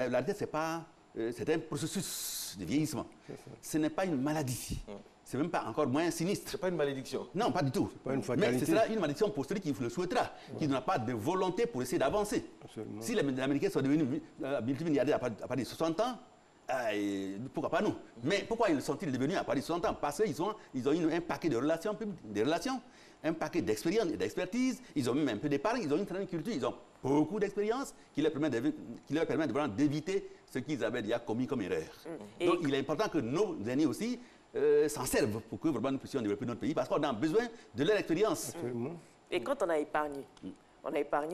la tête, c'est un processus de vieillissement. Ce n'est pas une maladie. C'est même pas encore moins sinistre. C'est pas une malédiction. Non, pas du tout. Pas une fatalité. Mais ce sera une malédiction pour celui qui le souhaitera, qui n'a pas de volonté pour essayer d'avancer. Si les Américains sont devenus multimilliardaires à partir de 60 ans, pourquoi pas nous? Mais pourquoi ils sont-ils devenus à partir de 60 ans? Parce qu'ils ont un paquet de relations publiques, un paquet d'expérience et d'expertise, ils ont même un peu d'épargne, ils ont une certaine culture, ils ont beaucoup d'expérience qui leur permet vraiment d'éviter ce qu'ils avaient déjà commis comme erreur. Donc il est important que nos aînés aussi s'en servent pour que vraiment nous puissions développer notre pays, parce qu'on a besoin de leur expérience. Et quand on a épargné,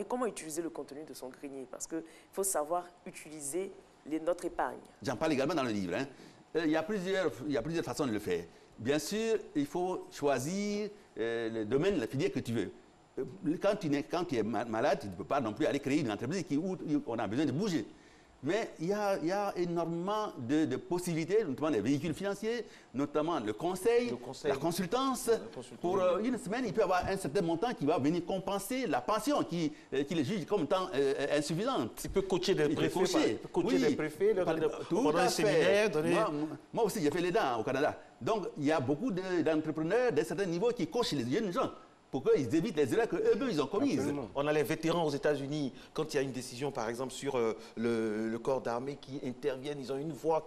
comment utiliser le contenu de son grenier? Parce qu'il faut savoir utiliser notre épargne. J'en parle également dans le livre. Il y a plusieurs façons de le faire. Bien sûr, il faut choisir le domaine, la filière que tu veux. Quand tu es malade, tu ne peux pas non plus aller créer une entreprise où on a besoin de bouger. Mais il y a énormément de possibilités, notamment les véhicules financiers, notamment le conseil, la consultance. Pour une semaine, il peut y avoir un certain montant qui va venir compenser la pension qu'il juge comme étant insuffisante. Il peut coacher des préfets. Des préfets pendant un séminaire. Moi aussi, j'ai fait les dents au Canada. Donc, il y a beaucoup d'entrepreneurs d'un certain niveau qui coachent les jeunes gens. pour qu'ils évitent les erreurs qu'eux-mêmes ils ont commises. Absolument. On a les vétérans aux États-Unis, quand il y a une décision, par exemple, sur le corps d'armée qui interviennent, ils ont une voix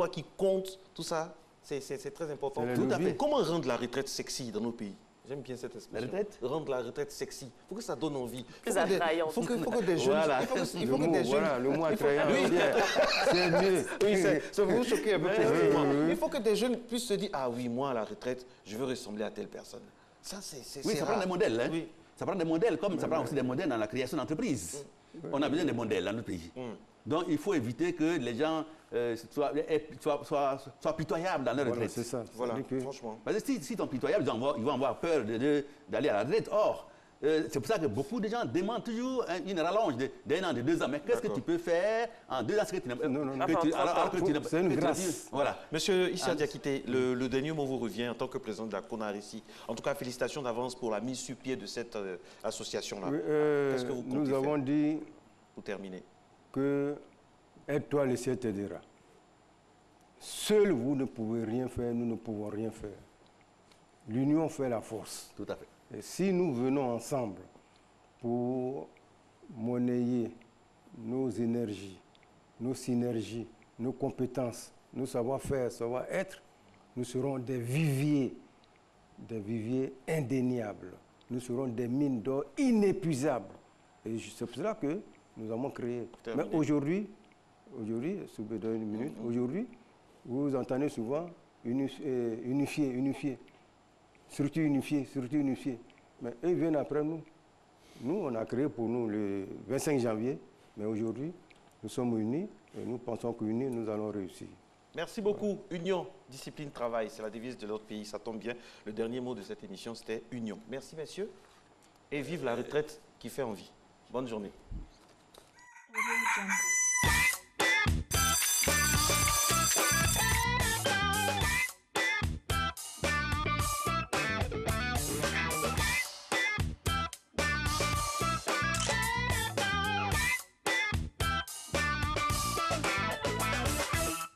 qui compte, tout ça, c'est très important. Tout à fait. Comment rendre la retraite sexy dans nos pays? J'aime bien cette expression. La retraite? Rendre la retraite sexy. Il faut que ça donne envie. Plus attrayant. Il faut que des jeunes... Voilà. Il faut que des jeunes... Voilà, le mot attrayant. Oui. C'est mieux. Oui, ça vous choquer un peu plus. Il faut que des jeunes puissent se dire, ah oui, moi, à la retraite, je veux ressembler à telle personne. Ça, c'est oui, ça prend des modèles. Hein. Oui. Ça prend des modèles, comme ça prend aussi des modèles dans la création d'entreprises. On a besoin des modèles dans notre pays. Donc, il faut éviter que les gens soient pitoyables dans leur retraite. C'est ça. Voilà, franchement. Parce que s'ils sont pitoyables, ils vont avoir peur d'aller à la retraite. Or, c'est pour ça que beaucoup de gens demandent toujours une rallonge d'un an, de 2 ans. Mais qu'est-ce que tu peux faire en 2 ans? C'est une grâce. Voilà. Monsieur Issa Diakité, le dernier mot vous revient en tant que président de la CONARECI. En tout cas, félicitations d'avance pour la mise sur pied de cette association-là. Qu'est-ce que vous comptez Nous avons dit, pour terminer, que aide-toi, le ciel t'aidera. Seul vous ne pouvez rien faire, nous ne pouvons rien faire. L'union fait la force. Tout à fait. Et si nous venons ensemble pour monnayer nos énergies, nos synergies, nos compétences, nos savoir-faire, savoir-être, nous serons des viviers indéniables. Nous serons des mines d'or inépuisables. Et c'est pour cela que nous avons créé. Mais aujourd'hui, si vous me donnez une minute, aujourd'hui, vous entendez souvent unifier. Structure unifiée. Mais eux viennent après nous. Nous, on a créé pour nous le 25 janvier, mais aujourd'hui, nous sommes unis et nous pensons qu'unis, nous allons réussir. Merci beaucoup. Union, discipline, travail, c'est la devise de notre pays, ça tombe bien. Le dernier mot de cette émission, c'était union. Merci, messieurs, et vive la retraite qui fait envie. Bonne journée. Audio Jungle.